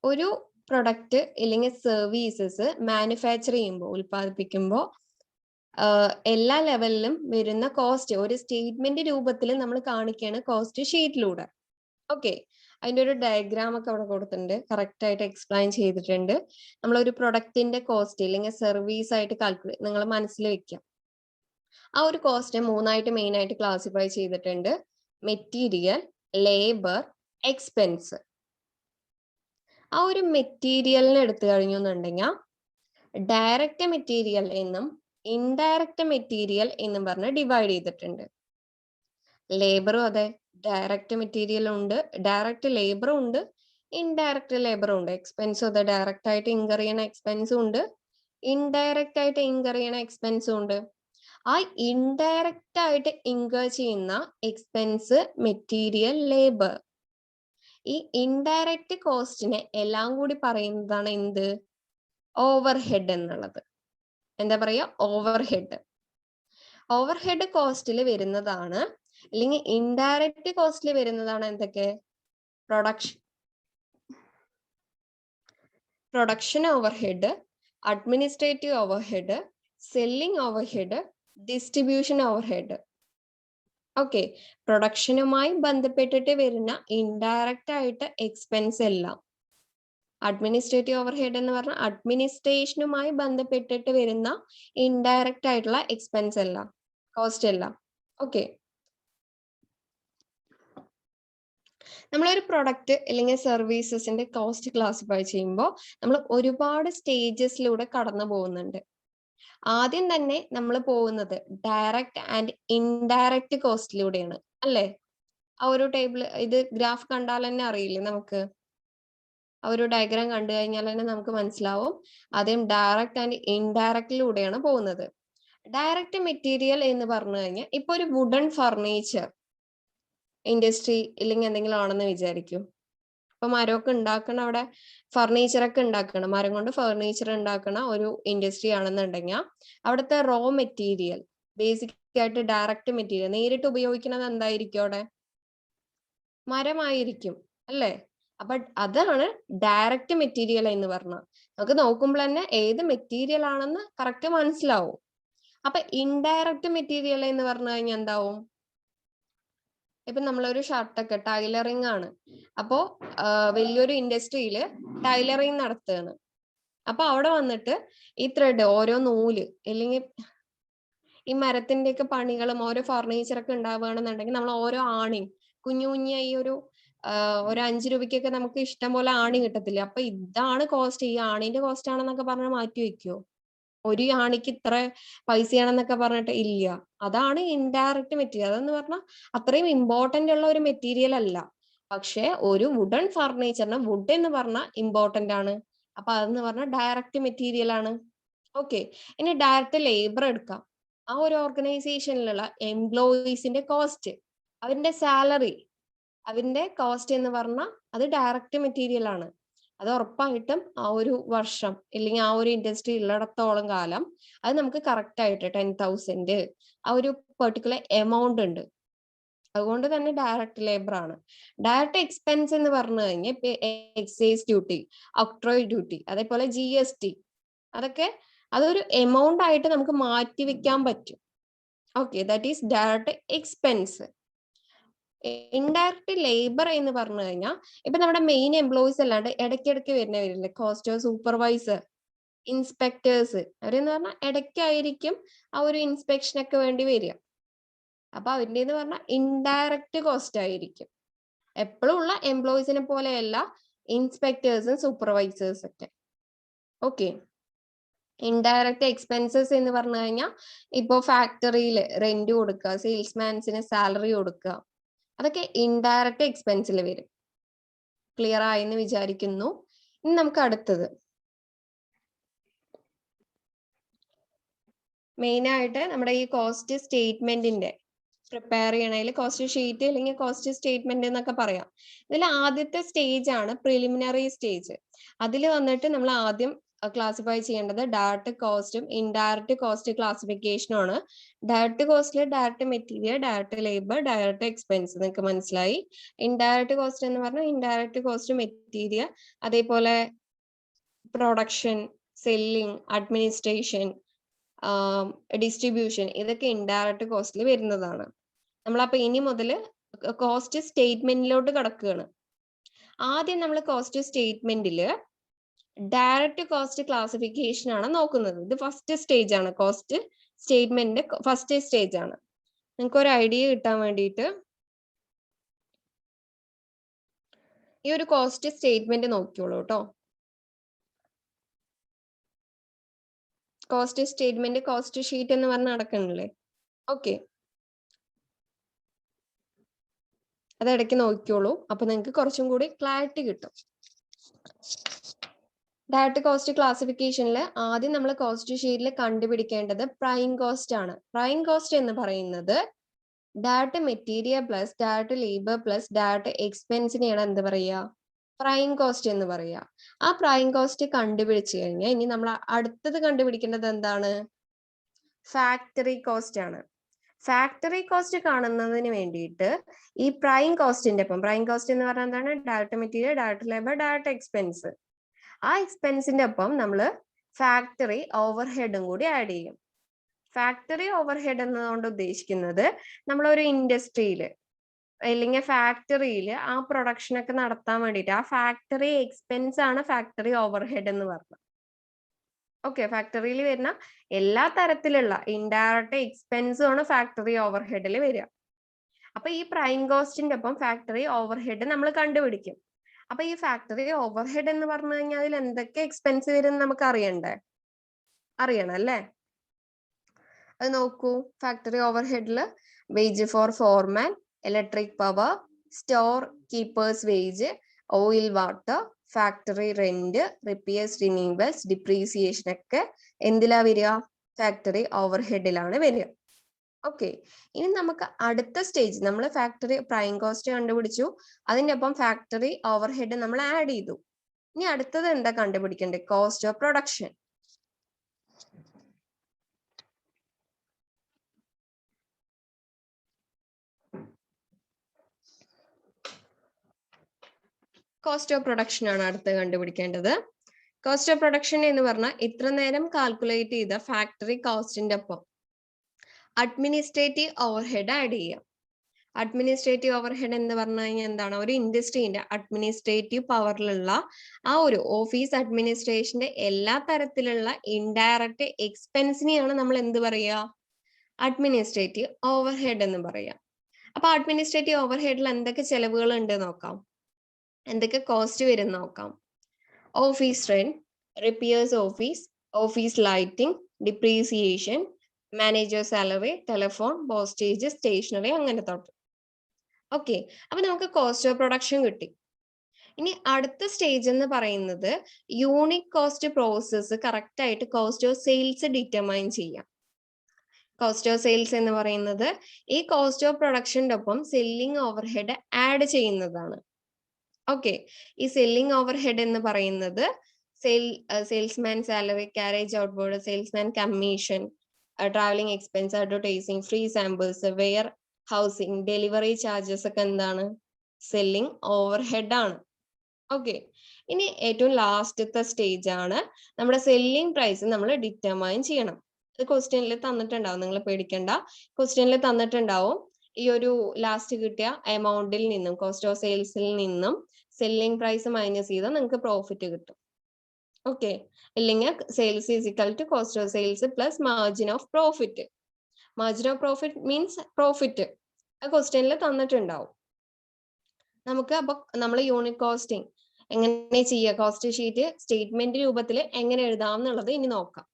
ഒരു പ്രൊഡക്റ്റ് അല്ലെങ്കിൽ സർവീസസ് മാനുഫാക്ചർ ചെയ്യുമ്പോൾ, ഉൽപ്പാദിപ്പിക്കുമ്പോൾ എല്ലാ ലെവലിലും വരുന്ന കോസ്റ്റ് ഒരു സ്റ്റേറ്റ്മെന്റ് രൂപത്തിൽ നമ്മൾ കാണിക്കുകയാണ് കോസ്റ്റ് ഷീറ്റിലൂടെ. ഓക്കെ, അതിന്റെ ഒരു ഡയഗ്രാം ഒക്കെ അവിടെ കൊടുത്തിട്ടുണ്ട്, കറക്റ്റ് ആയിട്ട് എക്സ്പ്ലെയിൻ ചെയ്തിട്ടുണ്ട്. നമ്മളൊരു പ്രൊഡക്റ്റിന്റെ കോസ്റ്റ് അല്ലെങ്കിൽ സർവീസ് ആയിട്ട് കാൽക്കുലേറ്റ്, നിങ്ങൾ മനസ്സിൽ വെക്കാം. ആ ഒരു കോസ്റ്റ് മൂന്നായിട്ട് മെയിൻ ആയിട്ട് ക്ലാസിഫൈ ചെയ്തിട്ടുണ്ട്: മെറ്റീരിയൽ, ലേബർ, എക്സ്പെൻസ്. ആ ഒരു മെറ്റീരിയലിനെ എടുത്തു കഴിഞ്ഞു എന്നുണ്ടെങ്കിൽ ഡയറക്റ്റ് മെറ്റീരിയൽ എന്നും ഇൻഡയറക്റ്റ് മെറ്റീരിയൽ എന്നും പറഞ്ഞ് ഡിവൈഡ് ചെയ്തിട്ടുണ്ട്. ലേബറും അതെ, ഡയറക്റ്റ് മെറ്റീരിയൽ ഉണ്ട്, ഡയറക്റ്റ് ലേബറും ഉണ്ട്, ഇൻഡയറക്റ്റ് ലേബറും ഉണ്ട്. എക്സ്പെൻസും അതെ, ഡയറക്റ്റ് ആയിട്ട് ഇൻകർ ചെയ്യണ എക്സ്പെൻസും ഉണ്ട്, ഇൻഡയറക്റ്റ് ആയിട്ട് ഇൻകർ ചെയ്യണ എക്സ്പെൻസും ഉണ്ട്. ആ ഇൻഡയറക്റ്റ് ആയിട്ട് ഇൻകർ ചെയ്യുന്ന എക്സ്പെൻസ്, മെറ്റീരിയൽ, ലേബർ, ഈ ഇൻഡയറക്റ്റ് കോസ്റ്റിനെ എല്ലാം കൂടി പറയുന്നതാണ് എന്ത്? ഓവർ ഹെഡ് എന്നുള്ളത്. എന്താ പറയാ? Overhead. ഓവർ ഹെഡ് കോസ്റ്റിൽ വരുന്നതാണ്, അല്ലെങ്കിൽ ഇൻഡയറക്റ്റ് കോസ്റ്റിൽ വരുന്നതാണ് എന്തൊക്കെ? Production overhead, administrative overhead, selling overhead, distribution overhead. Okay, പ്രൊഡക്ഷനുമായി ബന്ധപ്പെട്ടിട്ട് വരുന്ന ഇൻഡയറക്റ്റ് ആയിട്ട് എക്സ്പെൻസ് എല്ലാം. അഡ്മിനിസ്ട്രേറ്റീവ് ഓവർ ഹെഡ് എന്ന് പറഞ്ഞാൽ അഡ്മിനിസ്ട്രേഷനുമായി ബന്ധപ്പെട്ടിട്ട് വരുന്ന ഇൻഡയറക്റ്റ് ആയിട്ടുള്ള എക്സ്പെൻസ് എല്ലാം, കോസ്റ്റ് എല്ലാം. ഓക്കെ, നമ്മളൊരു പ്രൊഡക്റ്റ് അല്ലെങ്കിൽ സർവീസസിന്റെ കോസ്റ്റ് ക്ലാസിഫൈ ചെയ്യുമ്പോൾ നമ്മൾ ഒരുപാട് സ്റ്റേജസിലൂടെ കടന്നു പോകുന്നുണ്ട്. ആദ്യം തന്നെ നമ്മൾ പോകുന്നത് ഡയറക്റ്റ് ആൻഡ് ഇൻഡയറക്റ്റ് കോസ്റ്റിലൂടെയാണ്, അല്ലേ? ആ ഒരു ടേബിൾ, ഇത് ഗ്രാഫ് കണ്ടാൽ തന്നെ അറിയില്ലേ നമുക്ക്? ആ ഒരു ഡയഗ്രാം കണ്ടു കഴിഞ്ഞാൽ തന്നെ നമുക്ക് മനസ്സിലാവും. ആദ്യം ഡയറക്റ്റ് ആൻഡ് ഇൻഡയറക്റ്റിലൂടെയാണ് പോകുന്നത്. ഡയറക്റ്റ് മെറ്റീരിയൽ എന്ന് പറഞ്ഞു കഴിഞ്ഞാൽ ഇപ്പൊ ഒരു വുഡൻ ഫർണിച്ചർ ഇൻഡസ്ട്രി ഇല്ലെങ്കിൽ എന്തെങ്കിലും ആണെന്ന് വിചാരിക്കും. ഇപ്പൊ മരമൊക്കെ ഉണ്ടാക്കണ, അവിടെ ഫർണിച്ചറൊക്കെ ഉണ്ടാക്കണം, മരം കൊണ്ട് ഫർണിച്ചർ ഉണ്ടാക്കണ ഒരു ഇൻഡസ്ട്രി ആണെന്നുണ്ടെങ്കിൽ അവിടുത്തെ റോ മെറ്റീരിയൽ, ബേസിക് ആയിട്ട് ഡയറക്റ്റ് മെറ്റീരിയൽ നേരിട്ട് ഉപയോഗിക്കുന്നത് എന്തായിരിക്കും? അവിടെ മരമായിരിക്കും, അല്ലേ? അപ്പൊ അതാണ് ഡയറക്റ്റ് മെറ്റീരിയൽ എന്ന് പറഞ്ഞാൽ. നമുക്ക് നോക്കുമ്പോൾ തന്നെ ഏത് മെറ്റീരിയൽ ആണെന്ന് കറക്റ്റ് മനസ്സിലാവും. അപ്പൊ ഇൻഡയറക്റ്റ് മെറ്റീരിയൽ എന്ന് പറഞ്ഞു കഴിഞ്ഞാൽ എന്താവും? ഇപ്പൊ നമ്മളൊരു ഷർട്ടൊക്കെ ടൈലറിങ് ആണ്. അപ്പോ വലിയൊരു ഇൻഡസ്ട്രിയിൽ ടൈലറിങ് നടത്തുകയാണ്. അപ്പൊ അവിടെ വന്നിട്ട് ഈ ത്രെഡ്, ഓരോ നൂല്, അല്ലെങ്കിൽ ഈ മരത്തിന്റെയൊക്കെ പണികളും ഓരോ ഫർണിച്ചറൊക്കെ ഉണ്ടാവുകയാണെന്നുണ്ടെങ്കിൽ നമ്മൾ ഓരോ ആണിയും കുഞ്ഞു കുഞ്ഞ ഈ ഒരു 5 രൂപയ്ക്കൊക്കെ നമുക്ക് ഇഷ്ടം പോലെ ആണി കിട്ടത്തില്ല. അപ്പൊ ഇതാണ് കോസ്റ്റ്, ഈ ആണിന്റെ കോസ്റ്റ് ആണെന്നൊക്കെ പറഞ്ഞ് മാറ്റി വെക്കുവോ? ഒരു ആണിക്ക് ഇത്ര പൈസയാണെന്നൊക്കെ പറഞ്ഞിട്ട് ഇല്ല. അതാണ് ഇൻഡയറക്റ്റ് മെറ്റീരിയൽ. അതെന്ന് പറഞ്ഞാൽ അത്രയും ഇമ്പോർട്ടന്റ് ഉള്ള ഒരു മെറ്റീരിയൽ അല്ല. പക്ഷെ ഒരു വുഡൻ ഫർണിച്ചറിന് വുഡ് എന്ന് പറഞ്ഞാൽ ഇമ്പോർട്ടന്റ് ആണ്. അപ്പൊ അതെന്ന് പറഞ്ഞാൽ ഡയറക്റ്റ് മെറ്റീരിയൽ ആണ്. ഓക്കെ, ഇനി ഡയറക്റ്റ് ലേബർ എടുക്കാം. ആ ഒരു ഓർഗനൈസേഷനിലുള്ള എംപ്ലോയീസിന്റെ കോസ്റ്റ്, അവരുടെ സാലറി, അതിന്റെ കോസ്റ്റ് എന്ന് പറഞ്ഞാൽ അത് ഡയറക്റ്റ് മെറ്റീരിയൽ ആണ്. അത് ഉറപ്പായിട്ടും ആ ഒരു വർഷം അല്ലെങ്കിൽ ആ ഒരു ഇൻഡസ്ട്രി ഉള്ളിടത്തോളം കാലം അത് നമുക്ക് കറക്റ്റ് ആയിട്ട് 10,000 ആ ഒരു പെർട്ടിക്കുലർ എമൗണ്ട് ഉണ്ട്. അതുകൊണ്ട് തന്നെ ഡയറക്റ്റ് ലേബർ ആണ്. ഡയറക്റ്റ് എക്സ്പെൻസ് എന്ന് പറഞ്ഞു കഴിഞ്ഞാൽ എക്സൈസ് ഡ്യൂട്ടി, ഒക്ട്രോയ് ഡ്യൂട്ടി, അതേപോലെ GST, അതൊക്കെ അതൊരു എമൗണ്ട് ആയിട്ട് നമുക്ക് മാറ്റി വെക്കാൻ പറ്റും. Okay, that is direct expense. Indirect labour എന്ന് പറഞ്ഞു കഴിഞ്ഞാൽ ഇപ്പൊ നമ്മുടെ മെയിൻ എംപ്ലോയീസ് അല്ലാണ്ട് ഇടയ്ക്കിടയ്ക്ക് വരുന്നവരില്ലേ, കോസ്റ്റോ സൂപ്പർവൈസർ, ഇൻസ്പെക്ടേഴ്സ്, അവരെന്ന് പറഞ്ഞാൽ ഇടയ്ക്കായിരിക്കും ആ ഒരു ഇൻസ്പെക്ഷനൊക്കെ വേണ്ടി വരിക. അപ്പൊ അവരുടെ എന്ന് പറഞ്ഞാൽ ഇൻഡയറക്റ്റ് കോസ്റ്റ് ആയിരിക്കും. എപ്പോഴും ഉള്ള എംപ്ലോയീസിനെ പോലെയല്ല ഇൻസ്പെക്ടേഴ്സും സൂപ്പർവൈസേഴ്സ് ഒക്കെ. ഓക്കെ, ഇൻഡയറക്റ്റ് എക്സ്പെൻസസ് എന്ന് പറഞ്ഞു കഴിഞ്ഞാൽ ഇപ്പോ ഫാക്ടറിയിൽ റെന്റ് കൊടുക്കുക, സെയിൽസ്മാൻസിന് സാലറി കൊടുക്കുക, അതൊക്കെ ഇൻഡയറക്റ്റ് എക്സ്പെൻസിൽ വരും. ക്ലിയർ ആയെന്ന് വിചാരിക്കുന്നു. ഇനി നമുക്ക് അടുത്തത് മെയിൻ ആയിട്ട് നമ്മുടെ ഈ കോസ്റ്റ് സ്റ്റേറ്റ്മെന്റിന്റെ പ്രിപ്പയർ ചെയ്യണതിൽ കോസ്റ്റ് ഷീറ്റ് അല്ലെങ്കിൽ കോസ്റ്റ് സ്റ്റേറ്റ്മെന്റ് എന്നൊക്കെ പറയാം. ഇതിൽ ആദ്യത്തെ സ്റ്റേജ് ആണ് പ്രിലിമിനറി സ്റ്റേജ്. അതിൽ വന്നിട്ട് നമ്മൾ ആദ്യം ക്ലാസിഫൈ ചെയ്യേണ്ടത് ഡയറക്റ്റ് കോസ്റ്റും ഇൻഡയറക്റ്റ് കോസ്റ്റ് ക്ലാസിഫിക്കേഷനും ആണ്. ഡയറക്റ്റ് കോസ്റ്റിൽ direct material, direct labour, direct expense നിങ്ങൾക്ക് മനസ്സിലായി. ഇൻഡയറക്റ്റ് കോസ്റ്റ് എന്ന് പറഞ്ഞാൽ ഇൻഡയറക്റ്റ് കോസ്റ്റ് മെറ്റീരിയൽ, അതേപോലെ പ്രൊഡക്ഷൻ, സെല്ലിംഗ്, അഡ്മിനിസ്ട്രേഷൻ, ഡിസ്ട്രിബ്യൂഷൻ, ഇതൊക്കെ ഇൻഡയറക്റ്റ് കോസ്റ്റിൽ വരുന്നതാണ്. നമ്മളപ്പോ ഇനി മുതൽ കോസ്റ്റ് സ്റ്റേറ്റ്മെന്റിലോട്ട് കടക്കുകയാണ്. ആദ്യം നമ്മൾ കോസ്റ്റ് സ്റ്റേറ്റ്മെന്റില് ഡയറക്റ്റ് കോസ്റ്റ് ക്ലാസിഫിക്കേഷൻ ആണ് നോക്കുന്നത്. ഇത് ഫസ്റ്റ് സ്റ്റേജ് ആണ്, കോസ്റ്റ് സ്റ്റേറ്റ്മെന്റിന്റെ ഫസ്റ്റ് സ്റ്റേജ് ആണ്. നിങ്ങൾക്ക് ഒരു ഐഡിയ കിട്ടാൻ വേണ്ടിയിട്ട് ഈ ഒരു കോസ്റ്റ് സ്റ്റേറ്റ്മെന്റ് നോക്കിയോളൂ കേട്ടോ. കോസ്റ്റ് സ്റ്റേറ്റ്മെന്റ്, കോസ്റ്റ് ഷീറ്റ് എന്ന് പറഞ്ഞ് നടക്കണില്ലേ? ഓക്കെ, അത് ഇടയ്ക്ക് നോക്കിയോളൂ. അപ്പൊ നിങ്ങൾക്ക് കുറച്ചും കൂടി ക്ലാരിറ്റി കിട്ടും. ഡയറക്റ്റ് കോസ്റ്റ് ക്ലാസിഫിക്കേഷനിൽ ആദ്യം നമ്മൾ കോസ്റ്റ് ഷീറ്റിൽ കണ്ടുപിടിക്കേണ്ടത് പ്രൈം കോസ്റ്റ് ആണ്. പ്രൈം കോസ്റ്റ് എന്ന് പറയുന്നത് direct material plus direct labour plus direct എക്സ്പെൻസിനെയാണ് എന്ത് പറയുക? പ്രൈം കോസ്റ്റ് എന്ന് പറയുക. ആ പ്രൈം കോസ്റ്റ് കണ്ടുപിടിച്ചു കഴിഞ്ഞാൽ ഇനി നമ്മൾ അടുത്തത് കണ്ടുപിടിക്കേണ്ടത് എന്താണ്? ഫാക്ടറി കോസ്റ്റ് ആണ്. ഫാക്ടറി കോസ്റ്റ് കാണുന്നതിന് വേണ്ടിയിട്ട് ഈ പ്രൈം കോസ്റ്റിന്റെ ഒപ്പം, പ്രൈം കോസ്റ്റ് എന്ന് പറഞ്ഞാൽ എന്താണ്? Direct material, direct labour, direct expense. ആ എക്സ്പെൻസിന്റെ ഒപ്പം നമ്മൾ ഫാക്ടറി ഓവർ ഹെഡും കൂടി ആഡ് ചെയ്യും. ഫാക്ടറി ഓവർ ഹെഡ് എന്നതുകൊണ്ട് ഉദ്ദേശിക്കുന്നത് നമ്മളൊരു ഇൻഡസ്ട്രിയിൽ അല്ലെങ്കിൽ ഫാക്ടറിയിൽ ആ പ്രൊഡക്ഷൻ ഒക്കെ നടത്താൻ വേണ്ടിയിട്ട് ആ ഫാക്ടറി എക്സ്പെൻസ് ആണ് ഫാക്ടറി ഓവർ ഹെഡ് എന്ന് പറഞ്ഞത്. ഓക്കെ, ഫാക്ടറിയിൽ വരുന്ന എല്ലാ തരത്തിലുള്ള ഇൻഡയറക്റ്റ് എക്സ്പെൻസും ആണ് ഫാക്ടറി ഓവർ ഹെഡിൽ വരിക. അപ്പൊ ഈ പ്രൈം കോസ്റ്റിന്റെ ഒപ്പം ഫാക്ടറി ഓവർ ഹെഡ് നമ്മൾ കണ്ടുപിടിക്കും. അപ്പൊ ഈ ഫാക്ടറി ഓവർ ഹെഡ് എന്ന് പറഞ്ഞു കഴിഞ്ഞാൽ അതിൽ എന്തൊക്കെ എക്സ്പെൻസ് വരും നമുക്ക് അറിയണ്ടേ? അറിയണം അല്ലേ? അത് നോക്കൂ. ഫാക്ടറി ഓവർ ഹെഡില് wage for foreman, electric power, store keepers wage, oil, water, factory rent, repairs, renewals, depreciation ഒക്കെ എന്തിലാ വരിക? ഫാക്ടറി ഓവർ ഹെഡിലാണ് വരിക. ഓക്കെ, ഇനി നമുക്ക് അടുത്ത സ്റ്റേജ്, നമ്മൾ ഫാക്ടറി പ്രൈം കോസ്റ്റ് കണ്ടുപിടിച്ചു, അതിന്റെ ഒപ്പം ഫാക്ടറി ഓവർ ഹെഡ് നമ്മൾ ആഡ് ചെയ്തു. ഇനി അടുത്തത് എന്താ കണ്ടുപിടിക്കേണ്ടത്? Cost of production. Cost of production ആണ് അടുത്ത് കണ്ടുപിടിക്കേണ്ടത്. കോസ്റ്റ് ഓഫ് പ്രൊഡക്ഷൻ എന്ന് പറഞ്ഞാൽ ഇത്ര നേരം കാൽക്കുലേറ്റ് ചെയ്ത ഫാക്ടറി കോസ്റ്റിന്റെ ഒപ്പം അഡ്മിനിസ്ട്രേറ്റീവ് ഓവർ ഹെഡ് ആഡ് ചെയ്യാം. അഡ്മിനിസ്ട്രേറ്റീവ് ഓവർഹെഡ് എന്ന് പറഞ്ഞു കഴിഞ്ഞാൽ എന്താണ്? ഒരു ഇൻഡസ്ട്രീന്റെ അഡ്മിനിസ്ട്രേറ്റീവ് പവറിലുള്ള ആ ഒരു ഓഫീസ് അഡ്മിനിസ്ട്രേഷന്റെ എല്ലാ തരത്തിലുള്ള ഇൻഡയറക്റ്റ് എക്സ്പെൻസിനെയാണ് നമ്മൾ എന്ത് പറയുക? അഡ്മിനിസ്ട്രേറ്റീവ് ഓവർഹെഡ് എന്ന് പറയാം. അപ്പൊ അഡ്മിനിസ്ട്രേറ്റീവ് ഓവർഹെഡിൽ എന്തൊക്കെ ചെലവുകൾ ഉണ്ട് നോക്കാം, എന്തൊക്കെ കോസ്റ്റ് വരും നോക്കാം. Office rent, repairs office, office lighting, depreciation, manager salary, telephone, postage, stationery, അങ്ങനെ തൊട്ട്. ഓക്കെ, അപ്പൊ നമുക്ക് കോസ്റ്റ് ഓഫ് പ്രൊഡക്ഷൻ കിട്ടി. ഇനി അടുത്ത സ്റ്റേജ് എന്ന് പറയുന്നത് യൂണിക് കോസ്റ്റ് പ്രോസസ്സ് കറക്റ്റ് ആയിട്ട് കോസ്റ്റ് ഓഫ് സെയിൽസ് ഡിറ്റർമൈൻ ചെയ്യാം. കോസ്റ്റ് ഓഫ് സെയിൽസ് എന്ന് പറയുന്നത് ഈ കോസ്റ്റ് ഓഫ് പ്രൊഡക്ഷന്റെ ഒപ്പം സെല്ലിംഗ് ഓവർഹെഡ് ആഡ് ചെയ്യുന്നതാണ്. ഓക്കെ, ഈ സെല്ലിംഗ് ഓവർഹെഡ് എന്ന് പറയുന്നത് salesman salary, carriage outboard, salesman commission, travelling expense, advertising, free samples, warehousing, delivery charges ഒക്കെ എന്താണ്? സെല്ലിംഗ് ഓവർഹെഡ് ആണ്. ഓക്കെ, ഇനി ഏറ്റവും ലാസ്റ്റത്തെ സ്റ്റേജ് ആണ് നമ്മുടെ സെല്ലിംഗ് പ്രൈസ് നമ്മൾ ഡിറ്റർമൈൻ ചെയ്യണം. ഇത് ക്വസ്റ്റ്യനിൽ തന്നിട്ടുണ്ടാവും, നിങ്ങൾ പേടിക്കണ്ട. ക്വസ്റ്റ്യനിൽ തന്നിട്ടുണ്ടാവും ഈ ഒരു ലാസ്റ്റ് കിട്ടിയ എമൗണ്ടിൽ നിന്നും, കോസ്റ്റ് ഓഫ് സെയിൽസിൽ നിന്നും സെല്ലിംഗ് പ്രൈസ് മൈനസ് ചെയ്താൽ നിങ്ങൾക്ക് പ്രോഫിറ്റ് കിട്ടും. ഓക്കെ, ഇല്ലെങ്കിൽ sales is equal to cost of sales plus margin of profit. Margin of profit means profit. ആ ക്വസ്റ്റ്യനിൽ തന്നിട്ടുണ്ടാവും. നമുക്ക് അപ്പൊ നമ്മൾ യൂണിറ്റ് കോസ്റ്റിംഗ് എങ്ങനെ ചെയ്യുക, കോസ്റ്റ് ഷീറ്റ് സ്റ്റേറ്റ്മെന്റ് രൂപത്തിൽ എങ്ങനെ എഴുതാം എന്നുള്ളത് ഇനി നോക്കാം.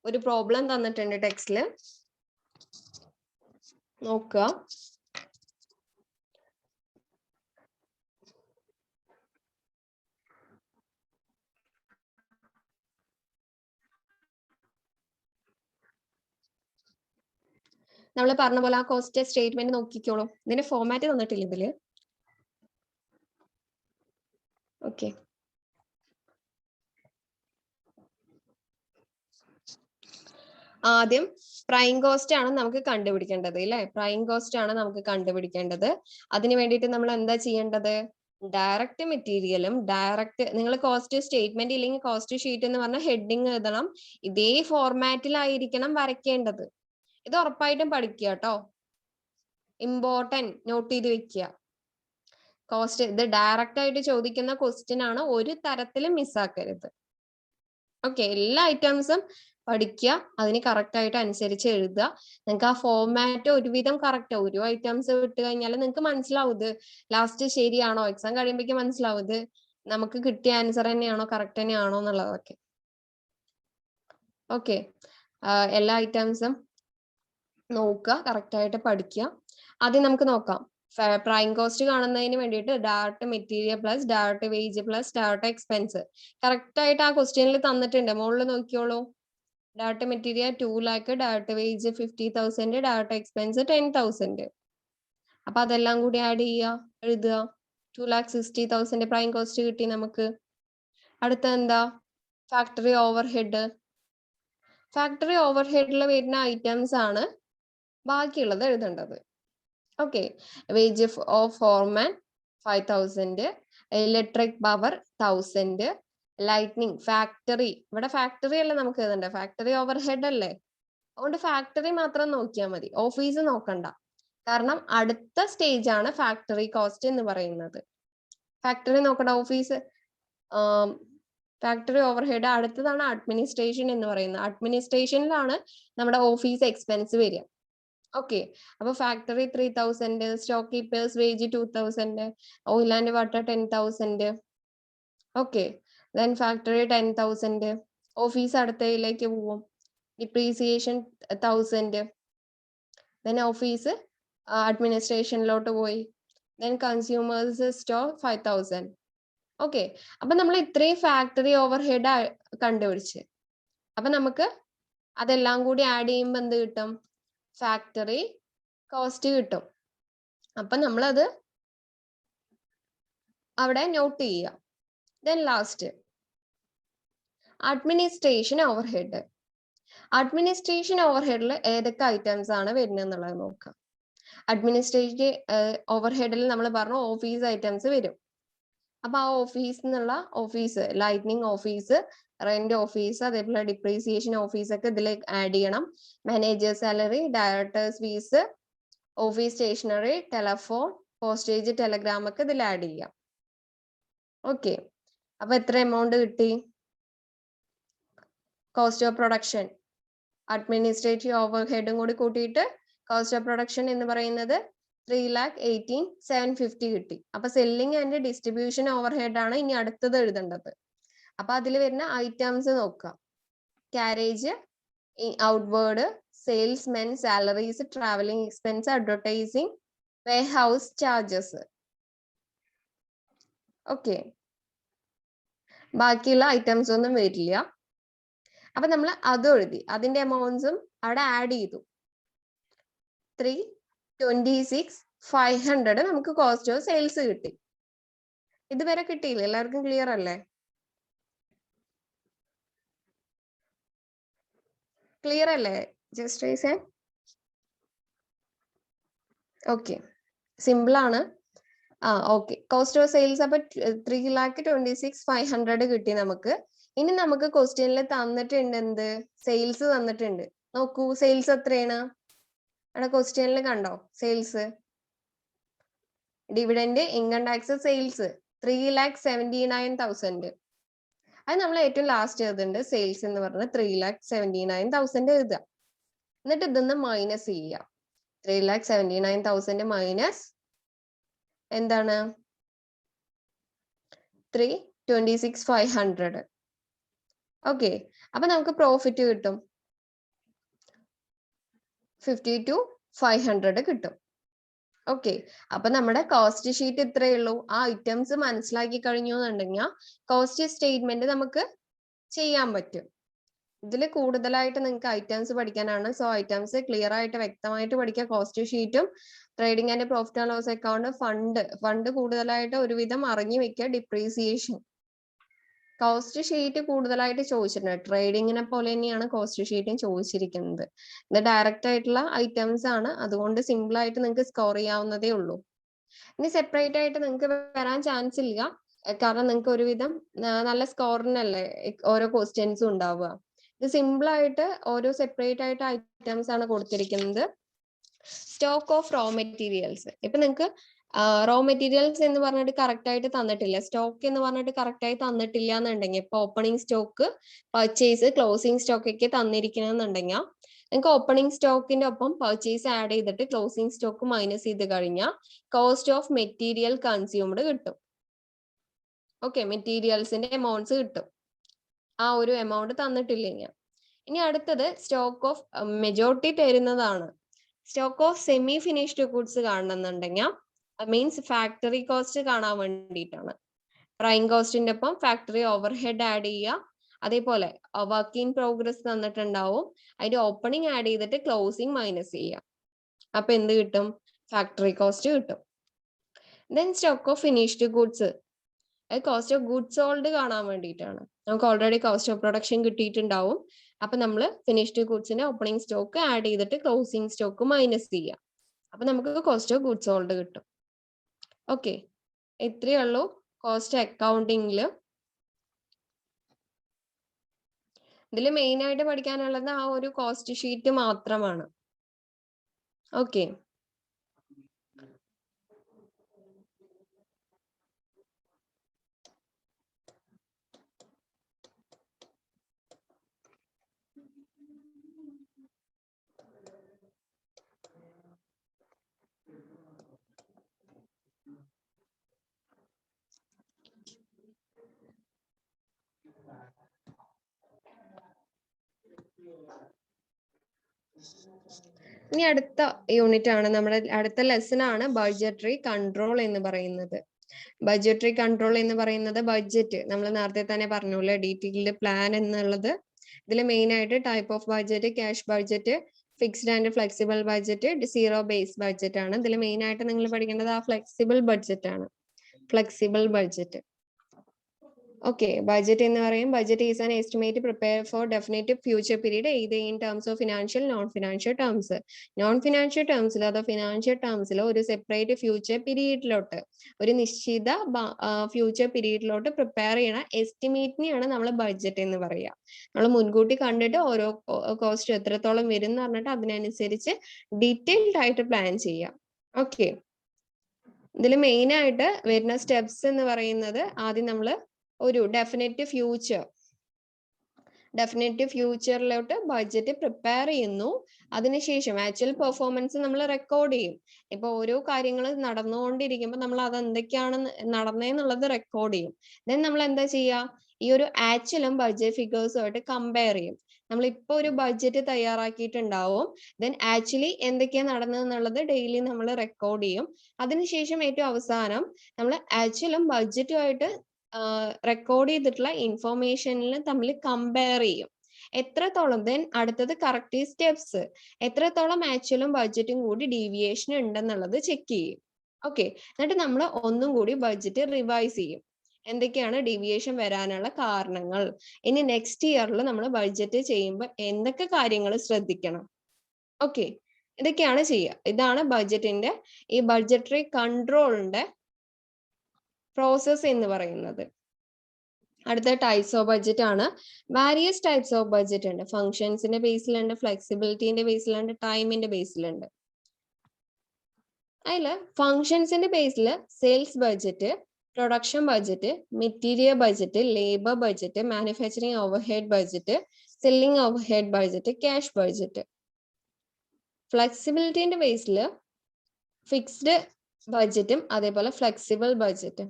ഒരു പ്രോബ്ലം തന്നിട്ടുണ്ട് ടെക്സ്റ്റില്, നോക്കുക. നമ്മൾ പറഞ്ഞ പോലെ ആ കോസ്റ്റ് സ്റ്റേറ്റ്മെന്റ് നോക്കിക്കോളൂ. ഇതിന്റെ ഫോർമാറ്റ് തന്നിട്ടില്ല ഇതില്. ഓക്കെ, ആദ്യം പ്രൈം കോസ്റ്റ് ആണ് നമുക്ക് കണ്ടുപിടിക്കേണ്ടത് അല്ലെ? പ്രൈം കോസ്റ്റ് ആണ് നമുക്ക് കണ്ടുപിടിക്കേണ്ടത്. അതിന് വേണ്ടിയിട്ട് നമ്മൾ എന്താ ചെയ്യേണ്ടത്? ഡയറക്റ്റ് മെറ്റീരിയലും ഡയറക്റ്റ്, നിങ്ങൾ കോസ്റ്റ് സ്റ്റേറ്റ്മെന്റ് ഇല്ലെങ്കിൽ കോസ്റ്റ് ഷീറ്റ് എന്ന് പറഞ്ഞ ഹെഡിങ് എഴുതണം. ഇതേ ഫോർമാറ്റിലായിരിക്കണം വരയ്ക്കേണ്ടത്. ഇത് ഉറപ്പായിട്ടും പഠിക്കുക കേട്ടോ, ഇമ്പോർട്ടന്റ്, നോട്ട് ചെയ്ത് വെക്കുക. കോസ്റ്റ് ഇത് ഡയറക്റ്റ് ആയിട്ട് ചോദിക്കുന്ന ക്വസ്റ്റ്യൻ ആണ്, ഒരു തരത്തിലും മിസ്സാക്കരുത്. ഓക്കെ, എല്ലാ ഐറ്റംസും പഠിക്കുക, അതിന് കറക്റ്റ് ആയിട്ട് അനുസരിച്ച് എഴുതുക. നിങ്ങൾക്ക് ആ ഫോർമാറ്റ് ഒരുവിധം കറക്റ്റ്, ഒരു ഐറ്റംസ് വിട്ട് കഴിഞ്ഞാൽ നിങ്ങൾക്ക് മനസ്സിലാവും ഇത് ലാസ്റ്റ് ശരിയാണോ, എക്സാം കഴിയുമ്പോഴേക്കും മനസ്സിലാവും ഇത് നമുക്ക് കിട്ടിയ ആൻസർ തന്നെയാണോ, കറക്റ്റ് തന്നെയാണോ എന്നുള്ളതൊക്കെ. ഓക്കെ, എല്ലാ ഐറ്റംസും നോക്കുക, കറക്റ്റ് ആയിട്ട് പഠിക്കുക. ആദ്യം നമുക്ക് നോക്കാം. പ്രൈം കോസ്റ്റ് കാണുന്നതിന് വേണ്ടിയിട്ട് direct material plus direct wage plus direct expense correct ആയിട്ട് ആ ക്വസ്റ്റ്യനിൽ തന്നിട്ടുണ്ട്. മുകളിൽ നോക്കിയോളൂ. Direct material 2 lakh, direct wage 50,000, direct expense 10,000. അപ്പൊ അതെല്ലാം കൂടി ആഡ് ചെയ്യുക, എഴുതുക. 2,60,000 പ്രൈം കോസ്റ്റ് കിട്ടി നമുക്ക്. അടുത്ത എന്താ? Factory overhead. ഫാക്ടറി ഓവർഹെഡിൽ വരുന്ന ഐറ്റംസ് ആണ് ബാക്കിയുള്ളത് എഴുതേണ്ടത്. Okay, wage of Forman 5,000, electric power 1,000, lightning factory. ഇവിടെ ഫാക്ടറി അല്ലേ നമുക്ക് എഴുതണ്ടേ, ഫാക്ടറി ഓവർഹെഡ് അല്ലേ, അതുകൊണ്ട് ഫാക്ടറി മാത്രം നോക്കിയാൽ മതി, ഓഫീസ് നോക്കണ്ട. കാരണം അടുത്ത സ്റ്റേജ് ആണ് ഫാക്ടറി കോസ്റ്റ് എന്ന് പറയുന്നത്. ഫാക്ടറി നോക്കണ്ട, ഓഫീസ് ഫാക്ടറി ഓവർഹെഡ്. അടുത്തതാണ് അഡ്മിനിസ്ട്രേഷൻ എന്ന് പറയുന്നത്. അഡ്മിനിസ്ട്രേഷനിലാണ് നമ്മുടെ ഓഫീസ് എക്സ്പെൻസ് വരിക. ഓക്കെ, അപ്പൊ factory 3,000, stock keepers wage 2,000, oil and water 10,000. Okay, then factory 10,000. Office അടുത്തയിലേക്ക് പോവും, ഡിപ്രീസിയേഷൻ 1,000. ദെൻ ഓഫീസ് അഡ്മിനിസ്ട്രേഷനിലോട്ട് പോയി. Then consumers store 5,000. ഓക്കെ, അപ്പൊ നമ്മൾ ഇത്രയും ഫാക്ടറി ഓവർഹെഡ് കണ്ടുപിടിച്ച്, അപ്പൊ നമുക്ക് അതെല്ലാം കൂടി ആഡ് ചെയ്യുമ്പോൾ എന്ത് കിട്ടും? ഫാക്ടറി കോസ്റ്റ് കിട്ടും. അപ്പൊ നമ്മളത് അവിടെ നോട്ട് ചെയ്യുക. Then last administration overhead. Administration ഓവർഹെഡിൽ ഏതൊക്കെ ഐറ്റംസ് ആണ് വരുന്നത് എന്നുള്ളത് നോക്കാം. അഡ്മിനിസ്ട്രേറ്റീവ് ഓവർഹെഡിൽ നമ്മൾ പറഞ്ഞു ഓഫീസ് ഐറ്റംസ് വരും. അപ്പൊ ആ ഓഫീസ് എന്നുള്ള office, lightning office, rent office, അതേപോലെ ഡിപ്രീസിയേഷൻ ഓഫീസ് ഒക്കെ ഇതിലേക്ക് ആഡ് ചെയ്യണം. Manager salary, directors fees, office stationery, telephone, postage, telegram ഒക്കെ ഇതിൽ ആഡ് ചെയ്യാം. ഓക്കെ, അപ്പൊ എത്ര എമൗണ്ട് കിട്ടി? Cost of production, administrative over ഹെഡും കൂടി കൂട്ടിയിട്ട് കോസ്റ്റ് ഓഫ് പ്രൊഡക്ഷൻ എന്ന് പറയുന്നത് 3,18,750 കിട്ടി. അപ്പൊ selling and distribution over head ആണ് ഇനി അടുത്തത് എഴുതേണ്ടത്. അപ്പൊ അതിൽ വരുന്ന ഐറ്റംസ് നോക്കാം. Carriage, outward, സെയിൽസ്മെൻ salaries, travelling expense, advertising, warehouse charges. Okay, ബാക്കിയുള്ള ഐറ്റംസ് ഒന്നും വരില്ല. അപ്പൊ നമ്മൾ അതും എഴുതി, അതിന്റെ എമൗണ്ട്സും അവിടെ ആഡ് ചെയ്തു. 326,500 നമുക്ക് കോസ്റ്റ് ഓഫ് സെയിൽസ് കിട്ടി. ഇതുവരെ കിട്ടിയില്ല? എല്ലാവർക്കും ക്ലിയർ അല്ലേ? ക്ലിയർ അല്ലേ? Just rice hand. Okay, simple ആണ്. ഓക്കെ, കോസ്റ്റ് ഓഫ് സെയിൽസ് അപ്പൊ 3,26,500 കിട്ടി നമുക്ക്. ഇനി നമുക്ക് ക്വസ്റ്റ്യനിൽ തന്നിട്ടുണ്ട് എന്ത്? സെയിൽസ് തന്നിട്ടുണ്ട്. നോക്കൂ, സെയിൽസ് എത്രയാണ് അവിടെ ക്വസ്റ്റ്യനിൽ കണ്ടോ? Sales, dividend, income tax, sales 3,79,000. അത് നമ്മൾ ഏറ്റവും ലാസ്റ്റ് എഴുതുന്നുണ്ട്. സെയിൽസ് എന്ന് പറഞ്ഞാൽ 3,79,000 എഴുതുക. എന്നിട്ട് ഇതൊന്ന് മൈനസ് ചെയ്യുക. 3,79,000 മൈനസ് എന്താണ്? 326,500. ഓക്കെ, അപ്പൊ നമുക്ക് പ്രോഫിറ്റ് കിട്ടും 52,500 കിട്ടും. ഓക്കെ, അപ്പൊ നമ്മുടെ കോസ്റ്റ് ഷീറ്റ് ഇത്രയേ ഉള്ളൂ. ആ ഐറ്റംസ് മനസ്സിലാക്കി കഴിഞ്ഞു എന്നുണ്ടെങ്കിൽ കോസ്റ്റ് സ്റ്റേറ്റ്മെന്റ് നമുക്ക് ചെയ്യാൻ പറ്റും. ഇതിൽ കൂടുതലായിട്ട് നിങ്ങൾക്ക് ഐറ്റംസ് പഠിക്കാനാണ്. സോ ഐറ്റംസ് ക്ലിയർ ആയിട്ട് വ്യക്തമായിട്ട് പഠിക്കുക. കോസ്റ്റ് ഷീറ്റും trading and profit and loss account, fund കൂടുതലായിട്ട് ഒരുവിധം അറിഞ്ഞു വെക്കുക. ഡിപ്രീസിയേഷൻ, കോസ്റ്റ് ഷീറ്റ് കൂടുതലായിട്ട് ചോദിച്ചിട്ടുണ്ട്. ട്രേഡിങ്ങിനെ പോലെ തന്നെയാണ് കോസ്റ്റ് ഷീറ്റും ചോദിച്ചിരിക്കുന്നത്. ഇത് ഡയറക്റ്റ് ആയിട്ടുള്ള ഐറ്റംസ് ആണ്, അതുകൊണ്ട് സിമ്പിൾ ആയിട്ട് നിങ്ങൾക്ക് സ്കോർ ചെയ്യാവുന്നതേ ഉള്ളൂ. ഇനി സെപ്പറേറ്റ് ആയിട്ട് നിങ്ങൾക്ക് വരാൻ ചാൻസ് ഇല്ല, കാരണം നിങ്ങൾക്ക് ഒരുവിധം നല്ല സ്കോറിനല്ലേ ഓരോ ക്വസ്റ്റ്യൻസും ഉണ്ടാവുക. ഇത് സിമ്പിൾ ആയിട്ട് ഓരോ സെപ്പറേറ്റ് ആയിട്ട് ഐറ്റംസ് ആണ് കൊടുത്തിരിക്കുന്നത്. സ്റ്റോക്ക് ഓഫ് റോ മെറ്റീരിയൽസ്, ഇപ്പൊ നിങ്ങൾക്ക് റോ മെറ്റീരിയൽസ് എന്ന് പറഞ്ഞിട്ട് കറക്റ്റ് ആയിട്ട് തന്നിട്ടില്ല, സ്റ്റോക്ക് എന്ന് പറഞ്ഞിട്ട് കറക്റ്റ് ആയി തന്നിട്ടില്ല എന്നുണ്ടെങ്കിൽ, ഇപ്പൊ opening stock, purchase, closing stock ഒക്കെ തന്നിരിക്കണമെന്നുണ്ടെങ്കിൽ നിങ്ങൾക്ക് ഓപ്പണിംഗ് സ്റ്റോക്കിന്റെ ഒപ്പം പർച്ചേസ് ആഡ് ചെയ്തിട്ട് ക്ലോസിംഗ് സ്റ്റോക്ക് മൈനസ് ചെയ്ത് കഴിഞ്ഞാൽ കോസ്റ്റ് ഓഫ് മെറ്റീരിയൽ കൺസ്യൂംഡ് കിട്ടും. ഓക്കെ, മെറ്റീരിയൽസിന്റെ എമൗണ്ട്സ് കിട്ടും. ആ ഒരു എമൗണ്ട് തന്നിട്ടില്ലെങ്കിൽ. ഇനി അടുത്തത് സ്റ്റോക്ക് ഓഫ് മെജോറിറ്റി തരുന്നതാണ്. Stock of semi finished goods കാണണമെന്നുണ്ടെങ്കിൽ മീൻസ് ഫാക്ടറി കോസ്റ്റ് കാണാൻ വേണ്ടിയിട്ടാണ്. പ്രൈം കോസ്റ്റിന്റെ ഒപ്പം ഫാക്ടറി ഓവർ ഹെഡ് ആഡ് ചെയ്യുക. അതേപോലെ വർക്ക് ഇൻ പ്രോഗ്രസ് തന്നിട്ടുണ്ടാവും, അതിന്റെ ഓപ്പണിംഗ് ആഡ് ചെയ്തിട്ട് ക്ലോസിംഗ് മൈനസ് ചെയ്യുക. അപ്പൊ എന്ത് കിട്ടും? ഫാക്ടറി കോസ്റ്റ് കിട്ടും. Then stock of finished goods, cost of goods sold കാണാൻ വേണ്ടിയിട്ടാണ്. നമുക്ക് ഓൾറെഡി കോസ്റ്റ് ഓഫ് പ്രൊഡക്ഷൻ കിട്ടിയിട്ടുണ്ടാവും. അപ്പൊ നമ്മൾ ഫിനിഷ്ഡ് ഗുഡ്സിന്റെ ഓപ്പണിംഗ് സ്റ്റോക്ക് ആഡ് ചെയ്തിട്ട് ക്ലോസിംഗ് സ്റ്റോക്ക് മൈനസ് ചെയ്യാം. അപ്പൊ നമുക്ക് കോസ്റ്റ് ഓഫ് ഗുഡ്സ് സോൾഡ് കിട്ടും. ഓക്കെ, ഇത്രയേ ഉള്ളൂ കോസ്റ്റ് അക്കൗണ്ടിങ്ങില്. ഇതിൽ മെയിൻ ആയിട്ട് പഠിക്കാനുള്ളത് ആ ഒരു കോസ്റ്റ് ഷീറ്റ് മാത്രമാണ്. ഓക്കെ, ഇനി അടുത്ത യൂണിറ്റ് ആണ്, നമ്മുടെ അടുത്ത ലെസൺ ആണ് ബഡ്ജറ്ററി കൺട്രോൾ എന്ന് പറയുന്നത്. ബഡ്ജറ്ററി കൺട്രോൾ എന്ന് പറയുന്നത് ബഡ്ജറ്റ് നമ്മൾ നേരത്തെ തന്നെ പറഞ്ഞുല്ലേ, ഡീറ്റെയിൽഡ് പ്ലാൻ എന്നുള്ളത്. ഇതിൽ മെയിൻ ആയിട്ട് type of budget, cash budget, fixed and flexible budget, zero base budget ആണ്. ഇതിൽ മെയിൻ ആയിട്ട് നിങ്ങൾ പഠിക്കേണ്ടത് ആ ഫ്ലെക്സിബിൾ ബഡ്ജറ്റ് ആണ്. ഫ്ലെക്സിബിൾ ബഡ്ജറ്റ് Okay, budget എന്ന് പറയും budget is an estimate prepared for definitive future period either in terms of financial non-financial terms. Non-financial terms അതോ financial terms ഒരു സെപ്പറേറ്റ് ഫ്യൂച്ചർ പീരീഡിലോട്ട് ഒരു നിശ്ചിത ഫ്യൂച്ചർ പീരീഡിലോട്ട് പ്രിപ്പയർ ചെയ്യണ എസ്റ്റിമേറ്റിനെയാണ് നമ്മൾ ബഡ്ജറ്റ് എന്ന് പറയുക. നമ്മൾ മുൻകൂട്ടി കണ്ടിട്ട് ഓരോ കോസ്റ്റ് എത്രത്തോളം വരും എന്ന് പറഞ്ഞിട്ട് അതിനനുസരിച്ച് ഡീറ്റെയിൽഡ് ആയിട്ട് പ്ലാൻ ചെയ്യാം. ഓക്കെ, ഇതിൽ മെയിൻ ആയിട്ട് വരുന്ന സ്റ്റെപ്സ് എന്ന് പറയുന്നത് ആദ്യം നമ്മൾ ഒരു ഡെഫിനറ്റ് ഫ്യൂച്ചറിലോട്ട് ബഡ്ജറ്റ് പ്രിപ്പയർ ചെയ്യുന്നു. അതിനുശേഷം ആക്ച്വൽ പെർഫോമൻസ് നമ്മൾ റെക്കോർഡ് ചെയ്യും. ഇപ്പൊ ഓരോ കാര്യങ്ങൾ നടന്നുകൊണ്ടിരിക്കുമ്പോൾ നമ്മൾ അത് എന്തൊക്കെയാണ് നടന്നതെന്നുള്ളത് റെക്കോർഡ് ചെയ്യും. ദെൻ നമ്മൾ എന്താ ചെയ്യുക, ഈ ഒരു ആക്ച്വലും ബഡ്ജറ്റ് ഫിഗേഴ്സുമായിട്ട് കമ്പയർ ചെയ്യും. നമ്മൾ ഇപ്പൊ ഒരു ബഡ്ജറ്റ് തയ്യാറാക്കിയിട്ടുണ്ടാവും, ദെൻ ആക്ച്വലി എന്തൊക്കെയാണ് നടന്നതെന്നുള്ളത് ഡെയിലി നമ്മൾ റെക്കോർഡ് ചെയ്യും. അതിനുശേഷം ഏറ്റവും അവസാനം നമ്മൾ ആക്ച്വലും ബഡ്ജറ്റുമായിട്ട് റെക്കോർഡ് ചെയ്തിട്ടുള്ള ഇൻഫോർമേഷനിൽ തമ്മിൽ കമ്പയർ ചെയ്യും. എത്രത്തോളം ദെൻ അടുത്തത് കറക്റ്റ് സ്റ്റെപ്സ് എത്രത്തോളം ആക്ച്വലും ബഡ്ജറ്റും കൂടി ഡീവിയേഷൻ ഉണ്ടെന്നുള്ളത് ചെക്ക് ചെയ്യും. ഓക്കെ, എന്നിട്ട് നമ്മൾ ഒന്നും കൂടി ബഡ്ജറ്റ് റിവൈസ് ചെയ്യും. എന്തൊക്കെയാണ് ഡീവിയേഷൻ വരാനുള്ള കാരണങ്ങൾ, ഇനി നെക്സ്റ്റ് ഇയറിൽ നമ്മൾ ബഡ്ജറ്റ് ചെയ്യുമ്പോൾ എന്തൊക്കെ കാര്യങ്ങൾ ശ്രദ്ധിക്കണം. ഓക്കെ, ഇതൊക്കെയാണ് ചെയ്യുക. ഇതാണ് ബഡ്ജറ്റിന്റെ ഈ ബഡ്ജറ്ററി കൺട്രോളിന്റെ പ്രോസസ് എന്ന് പറയുന്നത്. അടുത്ത ടൈപ്സ് ഓഫ് ബഡ്ജറ്റ് ആണ്. വാരിയസ് ടൈപ്സ് ഓഫ് ബഡ്ജറ്റ് ഉണ്ട്. ഫങ്ഷൻസിന്റെ ബേസിലുണ്ട്, ഫ്ലെക്സിബിലിറ്റിന്റെ ബേസിലുണ്ട്, ടൈമിന്റെ ബേസിലുണ്ട്. അതില് ഫങ്ഷൻസിന്റെ ബേസിൽ sales budget, production budget, material budget, labour budget, manufacturing overhead budget, selling overhead budget, cash budget. ഫ്ലെക്സിബിലിറ്റിന്റെ ബേസിൽ ഫിക്സ്ഡ് ബഡ്ജറ്റും അതേപോലെ ഫ്ലെക്സിബിൾ ബഡ്ജറ്റും.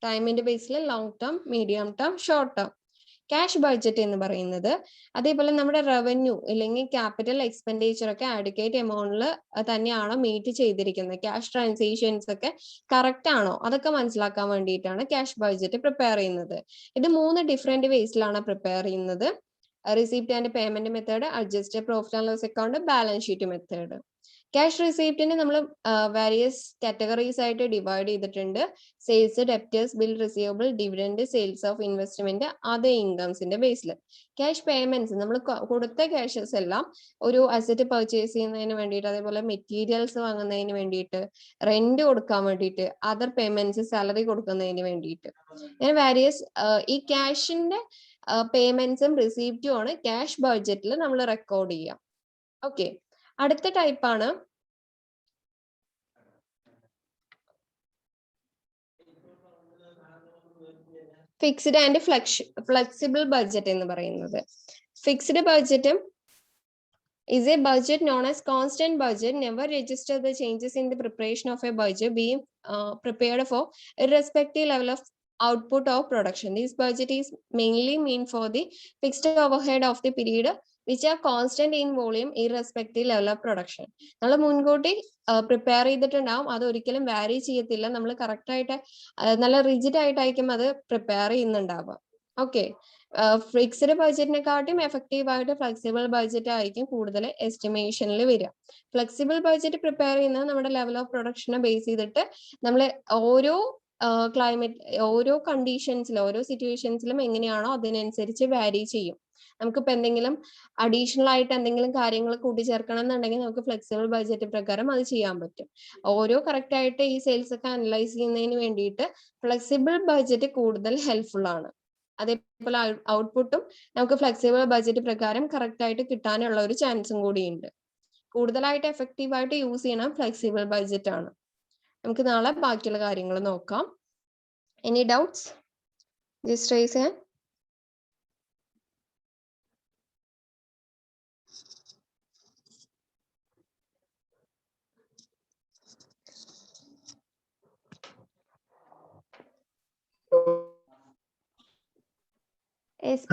ടൈമിന്റെ ബേസിൽ long term, medium term, short term. Cash budget എന്ന് പറയുന്നത് അതേപോലെ നമ്മുടെ റവന്യൂ അല്ലെങ്കിൽ ക്യാപിറ്റൽ എക്സ്പെൻഡിച്ചർ ഒക്കെ അഡിക്കേറ്റ് എമൗണ്ടിൽ തന്നെയാണോ മീറ്റ് ചെയ്തിരിക്കുന്നത്, ക്യാഷ് ട്രാൻസാക്ഷൻസ് ഒക്കെ കറക്റ്റ് ആണോ, അതൊക്കെ മനസ്സിലാക്കാൻ വേണ്ടിയിട്ടാണ് ക്യാഷ് ബഡ്ജറ്റ് പ്രിപ്പയർ ചെയ്യുന്നത്. ഇത് 3 ഡിഫറെന്റ് വേസിലാണ് പ്രിപ്പയർ ചെയ്യുന്നത്. Receipt and payment method, adjusted profit and loss account, balance sheet method. Cash റിസീപ്റ്റിന് നമ്മൾ വാരിയസ് കാറ്റഗറീസ് ആയിട്ട് ഡിവൈഡ് ചെയ്തിട്ടുണ്ട്. Sales, debtors, bill receivable, dividend, sales of investment, other ഇൻകംസിന്റെ ബേസിൽ. ക്യാഷ് പേയ്മെന്റ്സ് നമ്മൾ കൊടുത്ത ക്യാഷസ് എല്ലാം ഒരു അസറ്റ് പർച്ചേസ് ചെയ്യുന്നതിന് വേണ്ടിയിട്ട്, അതേപോലെ മെറ്റീരിയൽസ് വാങ്ങുന്നതിന് വേണ്ടിയിട്ട്, റെന്റ് കൊടുക്കാൻ വേണ്ടിയിട്ട്, അതർ പേയ്മെന്റ്സ് സാലറി കൊടുക്കുന്നതിന് വേണ്ടിയിട്ട്, അങ്ങനെ വാരിയസ് ഈ ക്യാഷിന്റെ പേയ്മെന്റ്സും റിസീപ്റ്റും ആണ് ക്യാഷ് ബഡ്ജറ്റിൽ നമ്മൾ റെക്കോർഡ് ചെയ്യുക. ഓക്കെ, അടുത്ത ടൈപ്പാണ് ഫിക്സ്ഡ് ആൻഡ് ഫ്ലെക്സിബിൾ ബഡ്ജറ്റ് എന്ന് പറയുന്നത്. ഫിക്സ്ഡ് ബഡ്ജറ്റും is a budget known as constant budget, never register the changes in the preparation of a budget being prepared for irrespective level of output of production. This budget is mainly meant for the fixed overhead of the period which are constant in volume irrespective level of production. നമ്മൾ മുൻകൂട്ടി prepare ചെയ്തിട്ടുണ്ടാവും, അത് ഒരിക്കലും വാരി ചെയ്യത്തില്ല. നമ്മൾ correct ആയിട്ട് നല്ല റിജിഡ് ആയിട്ടായിരിക്കും അത് പ്രിപ്പയർ ചെയ്യുന്നുണ്ടാവുക. ഓക്കെ, ഫിക്സ്ഡ് ബഡ്ജറ്റിനെക്കാട്ടും എഫക്റ്റീവ് ആയിട്ട് ഫ്ലെക്സിബിൾ ബഡ്ജറ്റ് ആയിരിക്കും കൂടുതൽ എസ്റ്റിമേഷനിൽ വരിക. ഫ്ലെക്സിബിൾ ബഡ്ജറ്റ് പ്രിപ്പയർ ചെയ്യുന്നത് നമ്മുടെ ലെവൽ ഓഫ് പ്രൊഡക്ഷനെ ബേസ് ചെയ്തിട്ട് നമ്മൾ ഓരോ ക്ലൈമറ്റ്, ഓരോ കണ്ടീഷൻസിലും, ഓരോ സിറ്റുവേഷൻസിലും എങ്ങനെയാണോ അതിനനുസരിച്ച് വാരി ചെയ്യും. നമുക്കിപ്പോൾ എന്തെങ്കിലും അഡീഷണൽ ആയിട്ട് എന്തെങ്കിലും കാര്യങ്ങൾ കൂട്ടിച്ചേർക്കണം എന്നുണ്ടെങ്കിൽ നമുക്ക് ഫ്ലെക്സിബിൾ ബഡ്ജറ്റ് പ്രകാരം അത് ചെയ്യാൻ പറ്റും. ഓരോ കറക്റ്റ് ആയിട്ട് ഈ സെയിൽസ് ഒക്കെ അനലൈസ് ചെയ്യുന്നതിന് വേണ്ടിയിട്ട് ഫ്ലെക്സിബിൾ ബഡ്ജറ്റ് കൂടുതൽ ഹെൽപ്ഫുൾ ആണ്. അതേപോലെ ഔട്ട്പുട്ടും നമുക്ക് ഫ്ലെക്സിബിൾ ബഡ്ജറ്റ് പ്രകാരം കറക്റ്റ് ആയിട്ട് കിട്ടാനുള്ള ഒരു ചാൻസും കൂടിയുണ്ട്. കൂടുതലായിട്ട് എഫക്റ്റീവ് ആയിട്ട് യൂസ് ചെയ്യണം ഫ്ലെക്സിബിൾ ബഡ്ജറ്റ് ആണ്. നമുക്ക് നാളെ ബാക്കിയുള്ള കാര്യങ്ങൾ നോക്കാം. Any doubts? Just rice hand.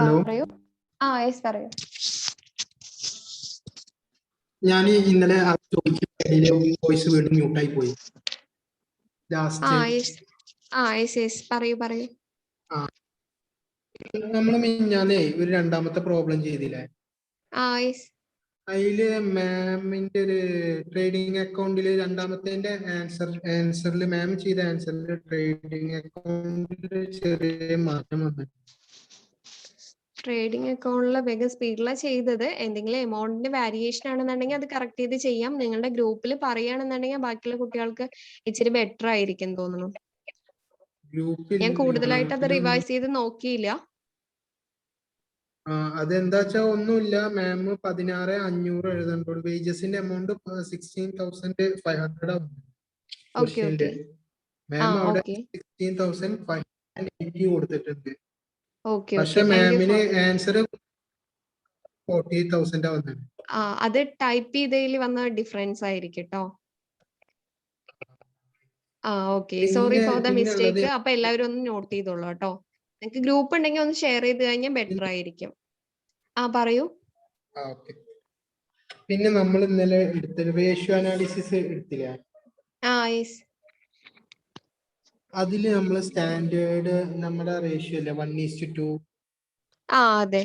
പറയൂ. പറയൂ. ഞാൻ ഇന്നലെ വോയിസ് വീണ്ടും മ്യൂട്ടായി പോയി. പറയൂ. നമ്മൾ മിഞ്ഞാന്നേ ഒരു രണ്ടാമത്തെ പ്രോബ്ലം ചെയ്തില്ലേ? അതില് മാമിന്റെ ഒരു ട്രേഡിംഗ് അക്കൗണ്ടില് രണ്ടാമത്തെ ആൻസറിൽ മാം ചെയ്ത ആൻസറിൽ ട്രേഡിംഗ് അക്കൗണ്ടിൽ ചെറിയ മാറ്റം വന്നു. ട്രേഡിംഗ് അക്കൗണ്ടിൽ വേഗം സ്പീഡിലാണ് ചെയ്തത്. എന്തെങ്കിലും എമൗണ്ടിന്റെ വേരിയേഷൻ ആണെന്നുണ്ടെങ്കിൽ അത് കറക്റ്റ് ചെയ്ത് ചെയ്യാം. നിങ്ങളുടെ ഗ്രൂപ്പിൽ പറയുകയാണെന്നുണ്ടെങ്കിൽ ബാക്കിയുള്ള കുട്ടികൾക്ക് ഇച്ചിരി ബെറ്റർ ആയിരിക്കും തോന്നുന്നു. ഞാൻ കൂടുതലായിട്ട് അത് റിവൈസ് ചെയ്ത് നോക്കിയില്ല. അതെന്താ വെച്ചാ ഒന്നുമില്ല, മാം 16,500 എഴുതണ്ടോളൂ. വേജസിന്റെ എമൗണ്ട് 16,500 ഓക്കെ മാം അവിടെ ഓക്കെ 16,580 കൊടുത്തിട്ടുണ്ട്. ഓക്കെ പക്ഷെ ഓക്കെ താങ്ക് യു മാമിന് ഫോർ ആൻസർ 48,000 വന്നത്. അത് ടൈപ്പ് ചെയ്തതിൽ വന്ന ഡിഫറൻസ് ആയിരിക്കും കേട്ടോ. Okay sorry for the mistake. അപ്പൊ എല്ലാവരും ഒന്ന് നോട്ട് ചെയ്തോളൂ കേട്ടോ. നിങ്ങൾക്ക് ഗ്രൂപ്പ് ഉണ്ടെങ്കിൽ ഒന്ന് ഷെയർ ചെയ്ത് കഴിഞ്ഞാൽ ബെറ്റർ ആയിരിക്കും. പറയൂ. ഓക്കെ. പിന്നെ നമ്മൾ ഇന്നലെ എടുത്ത റേഷ്യോ അനാലിസിസ് എടുത്തില്ല? യെസ്. അതില് നമ്മള് സ്റ്റാൻഡേർഡ് നമ്മുടെ റേഷ്യോ അല്ലേ 1:2. അതെ.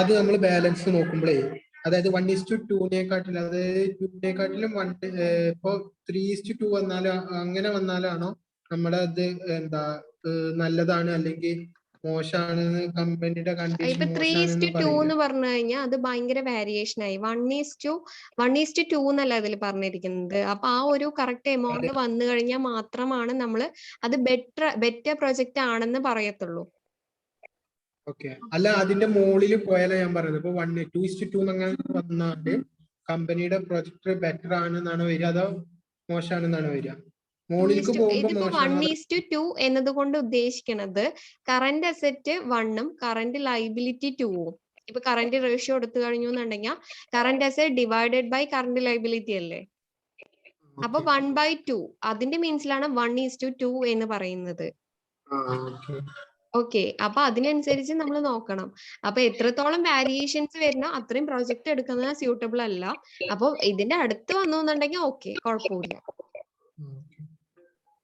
അത് നമ്മൾ ബാലൻസ് നോക്കുമ്പോഴേ, അതായത് 1:2 അതായത് 2 ഇപ്പൊ 3:2 വന്നാലും അങ്ങനെ വന്നാലാണോ നമ്മുടെ അത് എന്താ നല്ലതാണ് അല്ലെങ്കിൽ മോശമാണെന്ന് കമ്പനിയുടെ കണ്ടീഷൻ ഇപ്പൊ 3:2 എന്ന് പറഞ്ഞു കഴിഞ്ഞാൽ അത് ഭയങ്കര വേരിയേഷൻ ആയി. 1:2 എന്നല്ല അതിൽ പറഞ്ഞിരിക്കുന്നത്. അപ്പൊ ആ ഒരു കറക്റ്റ് എമൗണ്ട് വന്നു കഴിഞ്ഞാൽ മാത്രമാണ് നമ്മൾ അത് ബെറ്റർ പ്രൊജക്ട് ആണെന്ന് പറയത്തുള്ളൂ. ഓക്കെ. അല്ല, അതിന്റെ മുകളിൽ പോയാലേ ഞാൻ പറയുന്നത്. ഇപ്പൊ 2:2 അങ്ങനെ വന്നാണ്ട് കമ്പനിയുടെ പ്രൊജക്ട് ബെറ്റർ ആണെന്നാണ് വരിക അതോ മോശമാണെന്നാണ് വരിക? മുകളിലേക്ക് പോകുമ്പോൾ ഇതിപ്പോ 1:2 എന്നതുകൊണ്ട് ഉദ്ദേശിക്കുന്നത് കറന്റ് അസറ്റ് 1ഉം കറന്റ് ലൈബിലിറ്റി 2ഉം. ഇപ്പൊ കറന്റ് റേഷ്യോ എടുത്തു കഴിഞ്ഞു എന്നുണ്ടെങ്കിൽ current asset divided by current liability അല്ലേ. അപ്പൊ 1/2 അതിന്റെ മീൻസിലാണ് 1:2 എന്ന് പറയുന്നത്. ഓക്കെ. അപ്പൊ അതിനനുസരിച്ച് നമ്മൾ നോക്കണം. അപ്പൊ എത്രത്തോളം വേരിയേഷൻസ് വരുന്നോ അത്രയും പ്രൊജക്ട് എടുക്കുന്നത് സ്യൂട്ടബിൾ അല്ല. അപ്പൊ ഇതിന്റെ അടുത്ത് വന്നു എന്നുണ്ടെങ്കിൽ ഓക്കെ, കുഴപ്പമില്ല.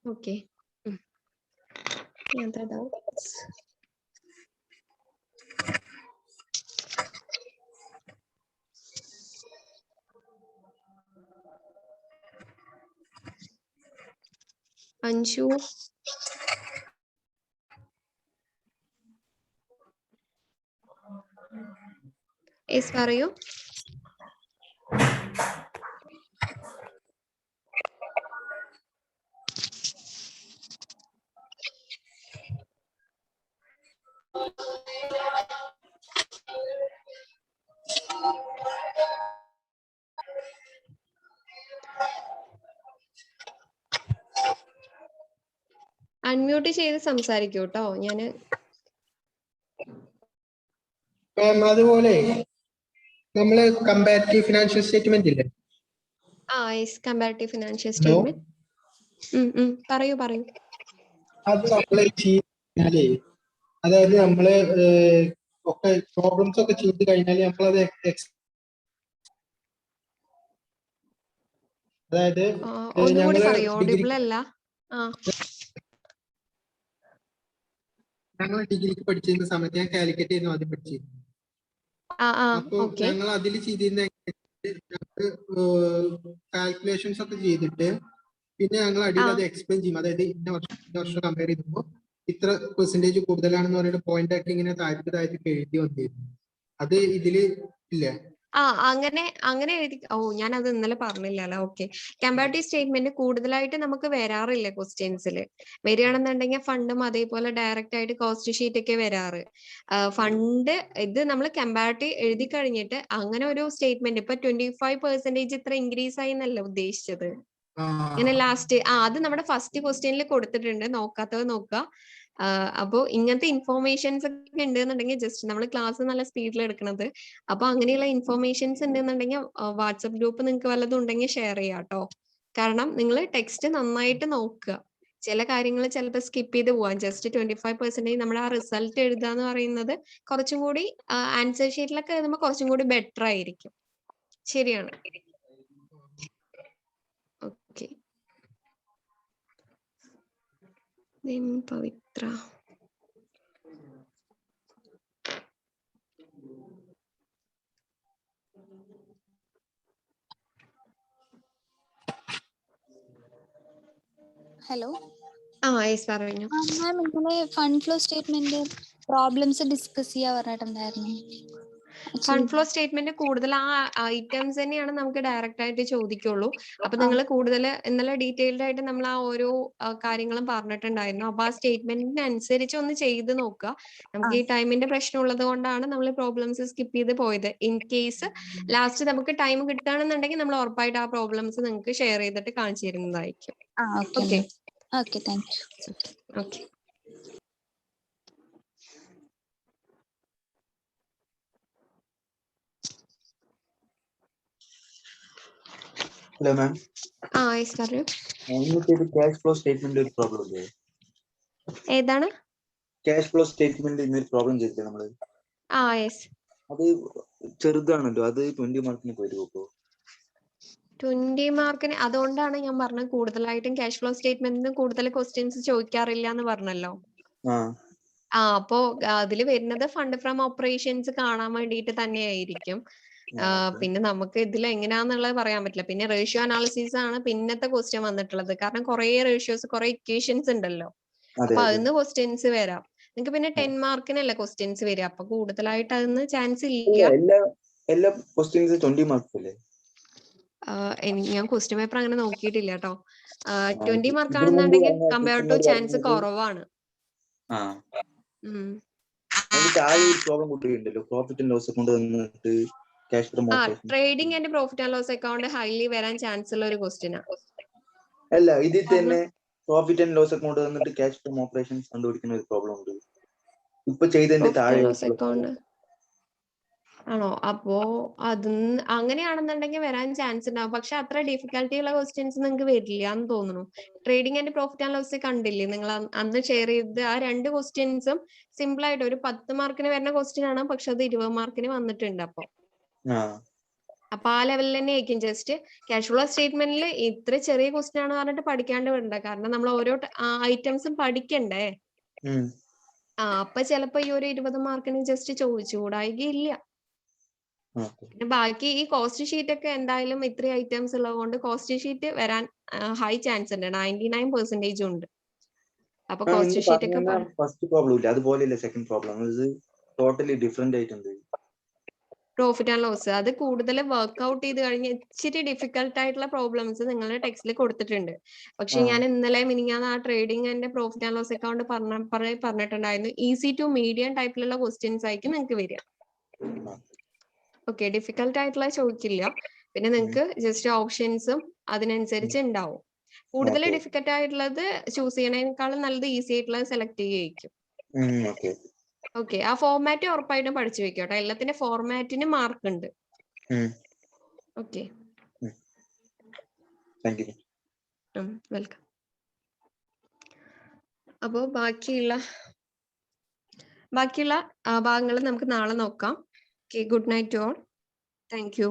ഓക്കെ. എന്താ ഡൗട്ട്സ്? അഞ്ജു, യെസ് പറയൂ. അൺമ്യൂട്ട് ചെയ്ത് സംസാരിക്കൂ കേട്ടോ. ഞാന് അതുപോലെ നമ്മള് കമ്പാരിറ്റീവ് ഫിനാൻഷ്യൽ സ്റ്റേറ്റ്മെന്റ് ഇല്ലേ? Comparative financial statement. പറയൂ. അത് നമ്മള് ചെയ്താലേ, അതായത് നമ്മള് ഒക്കെ പ്രോബ്ലംസ് ഒക്കെ ചെയ്ത് കഴിഞ്ഞാൽ നമ്മളത് അതായത് ഒന്നുകൂടി പറയൂ. ഓഡിബിൾ അല്ല. ഞങ്ങൾ ഡിഗ്രിക്ക് പഠിച്ചിരുന്ന സമയത്ത് ഞാൻ കാലിക്കറ്റ് ആയിരുന്നു ആദ്യം പഠിച്ചിരുന്നത്. അപ്പൊ ഞങ്ങൾ അതിൽ ചെയ്തിരുന്ന കാൽക്കുലേഷൻസ് ഒക്കെ ചെയ്തിട്ട് പിന്നെ ഞങ്ങൾ അടിയിൽ അത് എക്സ്പ്ലെയിൻ ചെയ്യും. അതായത് ഇന്ന വർഷം കമ്പയർ ചെയ്യുമ്പോൾ ഇത്ര പെർസെന്റേജ് കൂടുതലാണെന്ന് പറഞ്ഞിട്ട് പോയിന്റ് ആക്കി ഇങ്ങനെ താഴ്ത്തി എഴുതി വന്നിരുന്നു. അത് ഇതില് ഇല്ല. അങ്ങനെ എഴുതി. ഞാൻ അത് ഇന്നലെ പറഞ്ഞില്ലല്ലോ. ഓക്കെ. കമ്പാരിറ്റീവ് സ്റ്റേറ്റ്മെന്റ് കൂടുതലായിട്ട് നമുക്ക് വരാറില്ല ക്വസ്റ്റ്യൻസിൽ. വരികയാണെന്നുണ്ടെങ്കിൽ ഫണ്ടും അതേപോലെ ഡയറക്റ്റ് ആയിട്ട് കോസ്റ്റ് ഷീറ്റ് ഒക്കെ വരാറ്. ഫണ്ട് ഇത് നമ്മൾ കമ്പാരിറ്റീവ് എഴുതി കഴിഞ്ഞിട്ട് അങ്ങനെ ഒരു സ്റ്റേറ്റ്മെന്റ് ഇപ്പൊ 25% ഇത്ര ഇൻക്രീസ് ആയി എന്നല്ല ഉദ്ദേശിച്ചത്. ഇങ്ങനെ ലാസ്റ്റ് അത് നമ്മുടെ ഫസ്റ്റ് ക്വസ്റ്റ്യനിൽ കൊടുത്തിട്ടുണ്ട്. നോക്കാത്തത് നോക്കുക. അപ്പോ ഇങ്ങനത്തെ ഇൻഫോർമേഷൻസ് ഒക്കെ ഉണ്ടെന്നുണ്ടെങ്കിൽ ജസ്റ്റ് നമ്മൾ ക്ലാസ് നല്ല സ്പീഡിൽ എടുക്കണത്. അപ്പൊ അങ്ങനെയുള്ള ഇൻഫോർമേഷൻസ് ഉണ്ടെന്നുണ്ടെങ്കിൽ വാട്സപ്പ് ഗ്രൂപ്പ് നിങ്ങൾക്ക് വല്ലതും ഉണ്ടെങ്കിൽ ഷെയർ ചെയ്യാം കേട്ടോ. കാരണം നിങ്ങൾ ടെക്സ്റ്റ് നന്നായിട്ട് നോക്കുക. ചില കാര്യങ്ങൾ ചിലപ്പോൾ സ്കിപ്പ് ചെയ്ത് പോവാം. ജസ്റ്റ് 25% നമ്മുടെ ആ റിസൾട്ട് എഴുതുക എന്ന് പറയുന്നത് കുറച്ചും കൂടി ആൻസർ ഷീറ്റിലൊക്കെ എഴുതുമ്പോൾ കുറച്ചും കൂടി ബെറ്റർ ആയിരിക്കും. ശരിയാണ്. ഓക്കെ. പവിത്ര. ഹലോ യെസ് പറഞ്ഞു. മാം ഇന്നലെ fund flow statement problems discuss ചെയ്യാൻ പറഞ്ഞിട്ടുണ്ടായിരുന്നു. ഫണ്ട് ഫ്ലോ സ്റ്റേറ്റ്മെന്റ് കൂടുതൽ ആ ഐറ്റംസ് തന്നെയാണ് നമുക്ക് ഡയറക്റ്റ് ആയിട്ട് ചോദിക്കുള്ളൂ. അപ്പൊ നിങ്ങൾ കൂടുതൽ ഇന്നലെ ഡീറ്റെയിൽഡ് ആയിട്ട് നമ്മൾ ആ ഓരോ കാര്യങ്ങളും പറഞ്ഞിട്ടുണ്ടായിരുന്നു. അപ്പൊ ആ സ്റ്റേറ്റ്മെന്റിന് അനുസരിച്ച് ഒന്ന് ചെയ്ത് നോക്കുക. നമുക്ക് ഈ ടൈമിന്റെ പ്രശ്നം ഉള്ളത് കൊണ്ടാണ് നമ്മൾ പ്രോബ്ലംസ് സ്കിപ്പ് ചെയ്ത് പോയത്. ഇൻ കേസ് ലാസ്റ്റ് നമുക്ക് ടൈം കിട്ടുകയാണെന്നുണ്ടെങ്കിൽ നമ്മൾ ഉറപ്പായിട്ട് ആ പ്രോബ്ലംസ് നിങ്ങൾക്ക് ഷെയർ ചെയ്തിട്ട് കാണിച്ചു തരുന്നതായിരിക്കും. Okay okay thank you. Okay. Hello ma'am. Yes പറയൂ. ഇന്നത്തെ ക്യാഷ് ഫ്ലോ സ്റ്റേറ്റ്മെന്റ് ഒരു പ്രോബ്ലം ഇല്ലേ? ഏതാണ് ക്യാഷ് ഫ്ലോ സ്റ്റേറ്റ്മെന്റ് ഇന്നൊരു പ്രോബ്ലം ചെയ്തില്ലേ നമ്മള്? യെസ്. അത് ചെറുതാണല്ലോ, അത് 20 മാർക്കിന് വരുമോ? 20 മാർക്കിന് അതുകൊണ്ടാണ് ഞാൻ പറഞ്ഞത് കൂടുതലായിട്ടും ക്യാഷ് ഫ്ലോ സ്റ്റേറ്റ്മെന്റിന് കൂടുതൽ ക്വസ്റ്റ്യൻസ് ചോദിക്കാറില്ല എന്ന് പറഞ്ഞല്ലോ. അപ്പോ അതിൽ വരുന്നത് ഫണ്ട് ഫ്രം ഓപ്പറേഷൻസ് കാണാൻ വേണ്ടിയിട്ട് തന്നെയായിരിക്കും. പിന്നെ നമുക്ക് ഇതിൽ എങ്ങനെയാന്നുള്ളത് പറയാൻ പറ്റില്ല. പിന്നെ റേഷ്യോ അനാലിസിസ് ആണ് പിന്നത്തെ ക്വസ്റ്റ്യൻ വന്നിട്ടുള്ളത്. കാരണം കുറെ റേഷ്യോസ് കുറെ ഇക്വേഷൻസ് ഉണ്ടല്ലോ. അപ്പൊ അതിന്ന് ക്വസ്റ്റ്യൻസ് വരാം. നിങ്ങൾക്ക് പിന്നെ 10 മാർക്കിനല്ലേ ക്വസ്റ്റ്യൻസ് വരിക. അപ്പൊ കൂടുതലായിട്ട് അതിന് ചാൻസ് ഇല്ല. എല്ലാ ക്വസ്റ്റ്യൻസ് 20 മാർക്സ് അല്ലേ? ഞാൻ ക്വസ്റ്റ്യൻ പേപ്പർ അങ്ങനെ നോക്കിയിട്ടില്ല കേട്ടോ. 20 മാർക്ക് ആണെന്നുണ്ടെങ്കിൽ കമ്പയർ ടു ചാൻസ് കുറവാണ്. Trading and profit and loss account highly വരാൻ ചാൻസ് ഉള്ള ഒരു ക്വസ്റ്റ്യൻ ആണ്. അല്ല, ഇതിൽ തന്നെ പ്രോഫിറ്റ് ആൻഡ് ലോസ് അക്കൗണ്ട് വന്നിട്ട് ക്യാഷ് ഫ്രം ഓപ്പറേഷൻസ് കണ്ടുപിടിക്കുന്ന ഒരു പ്രോബ്ലം ഉണ്ട്. ഇപ്പൊ ചെയ്തതിന്റെ താഴെ അക്കൗണ്ട് ആണോ? അപ്പോ അങ്ങനെയാണെന്നുണ്ടെങ്കിൽ വരാൻ ചാൻസ് ഉണ്ടാവും. പക്ഷെ അത്ര ഡിഫിക്കൽട്ടി ഉള്ള ക്വസ്റ്റ്യൻസ് നിങ്ങൾക്ക് വരില്ല എന്ന് തോന്നുന്നു. Trading and profit and loss കണ്ടില്ലേ നിങ്ങൾ അന്ന് ഷെയർ ചെയ്ത്? ആ 2 ക്വസ്റ്റ്യൻസും സിമ്പിൾ ആയിട്ട് ഒരു 10 മാർക്കിന് വരുന്ന ക്വസ്റ്റ്യൻ ആണ്. പക്ഷെ അത് 20 മാർക്കിന് വന്നിട്ടുണ്ട്. അപ്പൊ ആ ലെവലിൽ തന്നെ ആയിരിക്കും. ജസ്റ്റ് ക്യാഷ് ഫ്ലോ സ്റ്റേറ്റ്മെന്റിൽ ഇത്ര ചെറിയ ക്വസ്റ്റ്യൻ ആണ് പറഞ്ഞിട്ട് പഠിക്കാണ്ട് വേണ്ട. കാരണം നമ്മൾ ഓരോ ഐറ്റംസും പഠിക്കണ്ടേ. അപ്പൊ ചിലപ്പോ ഈ ഒരു 20 മാർക്കിന് ജസ്റ്റ് ചോദിച്ചുകൂടായികയില്ല. പിന്നെ ബാക്കി ഈ കോസ്റ്റ് ഷീറ്റ് ഒക്കെ എന്തായാലും ഇത്രയും ഐറ്റംസ് ഉള്ളത് കൊണ്ട് കോസ്റ്റ് ഷീറ്റ് വരാൻ ഹൈ ചാൻസ് ഉണ്ട്. 99% ഉണ്ട്. അപ്പൊ കോസ്റ്റ് ഷീറ്റ് ഒക്കെ ഫസ്റ്റ് പ്രോബ്ലം ഇല്ല, അതുപോലെയല്ല സെക്കൻഡ് പ്രോബ്ലം. ഇത് ടോട്ടലി ഡിഫറെന്റ് ആയിട്ടുണ്ട്. പ്രോഫിറ്റ് ആൻഡ് ലോസ് അത് കൂടുതൽ വർക്ക്ഔട്ട് ചെയ്ത് കഴിഞ്ഞ് ഇച്ചിരി ഡിഫിക്കൽട്ട് ആയിട്ടുള്ള പ്രോബ്ലംസ് നിങ്ങളുടെ ടെക്സ്റ്റിൽ കൊടുത്തിട്ടുണ്ട്. പക്ഷെ ഞാൻ ഇന്നലെ മിനിഞ്ഞാന്ന് ആ trading and profit and loss account പറഞ്ഞിട്ടുണ്ടായിരുന്നു. ഈസി ടു മീഡിയം ടൈപ്പിലുള്ള ക്വസ്റ്റ്യൻസ് ആയിരിക്കും നിങ്ങൾക്ക് വരിക. ഓക്കെ, ഡിഫിക്കൽട്ട് ആയിട്ടുള്ള ചോദിക്കില്ല. പിന്നെ നിങ്ങൾക്ക് ജസ്റ്റ് ഓപ്ഷൻസും അതിനനുസരിച്ച് ഉണ്ടാവും. കൂടുതൽ ഡിഫിക്കൽട്ട് ആയിട്ടുള്ളത് ചൂസ് ചെയ്യണേക്കാളും നല്ലത് ഈസി ആയിട്ടുള്ളത് സെലക്ട് ചെയ്യുകയായിരിക്കും. ഓക്കെ, ആ ഫോർമാറ്റ് ഉറപ്പായിട്ടും പഠിച്ചു വെക്കോട്ടെ. എല്ലാത്തിന്റെ ഫോർമാറ്റിന് മാർക്ക് ഉണ്ട്. Okay, welcome. അപ്പോ ബാക്കിയുള്ള ഭാഗങ്ങൾ നമുക്ക് നാളെ നോക്കാം. Okay, good night to all. Thank U.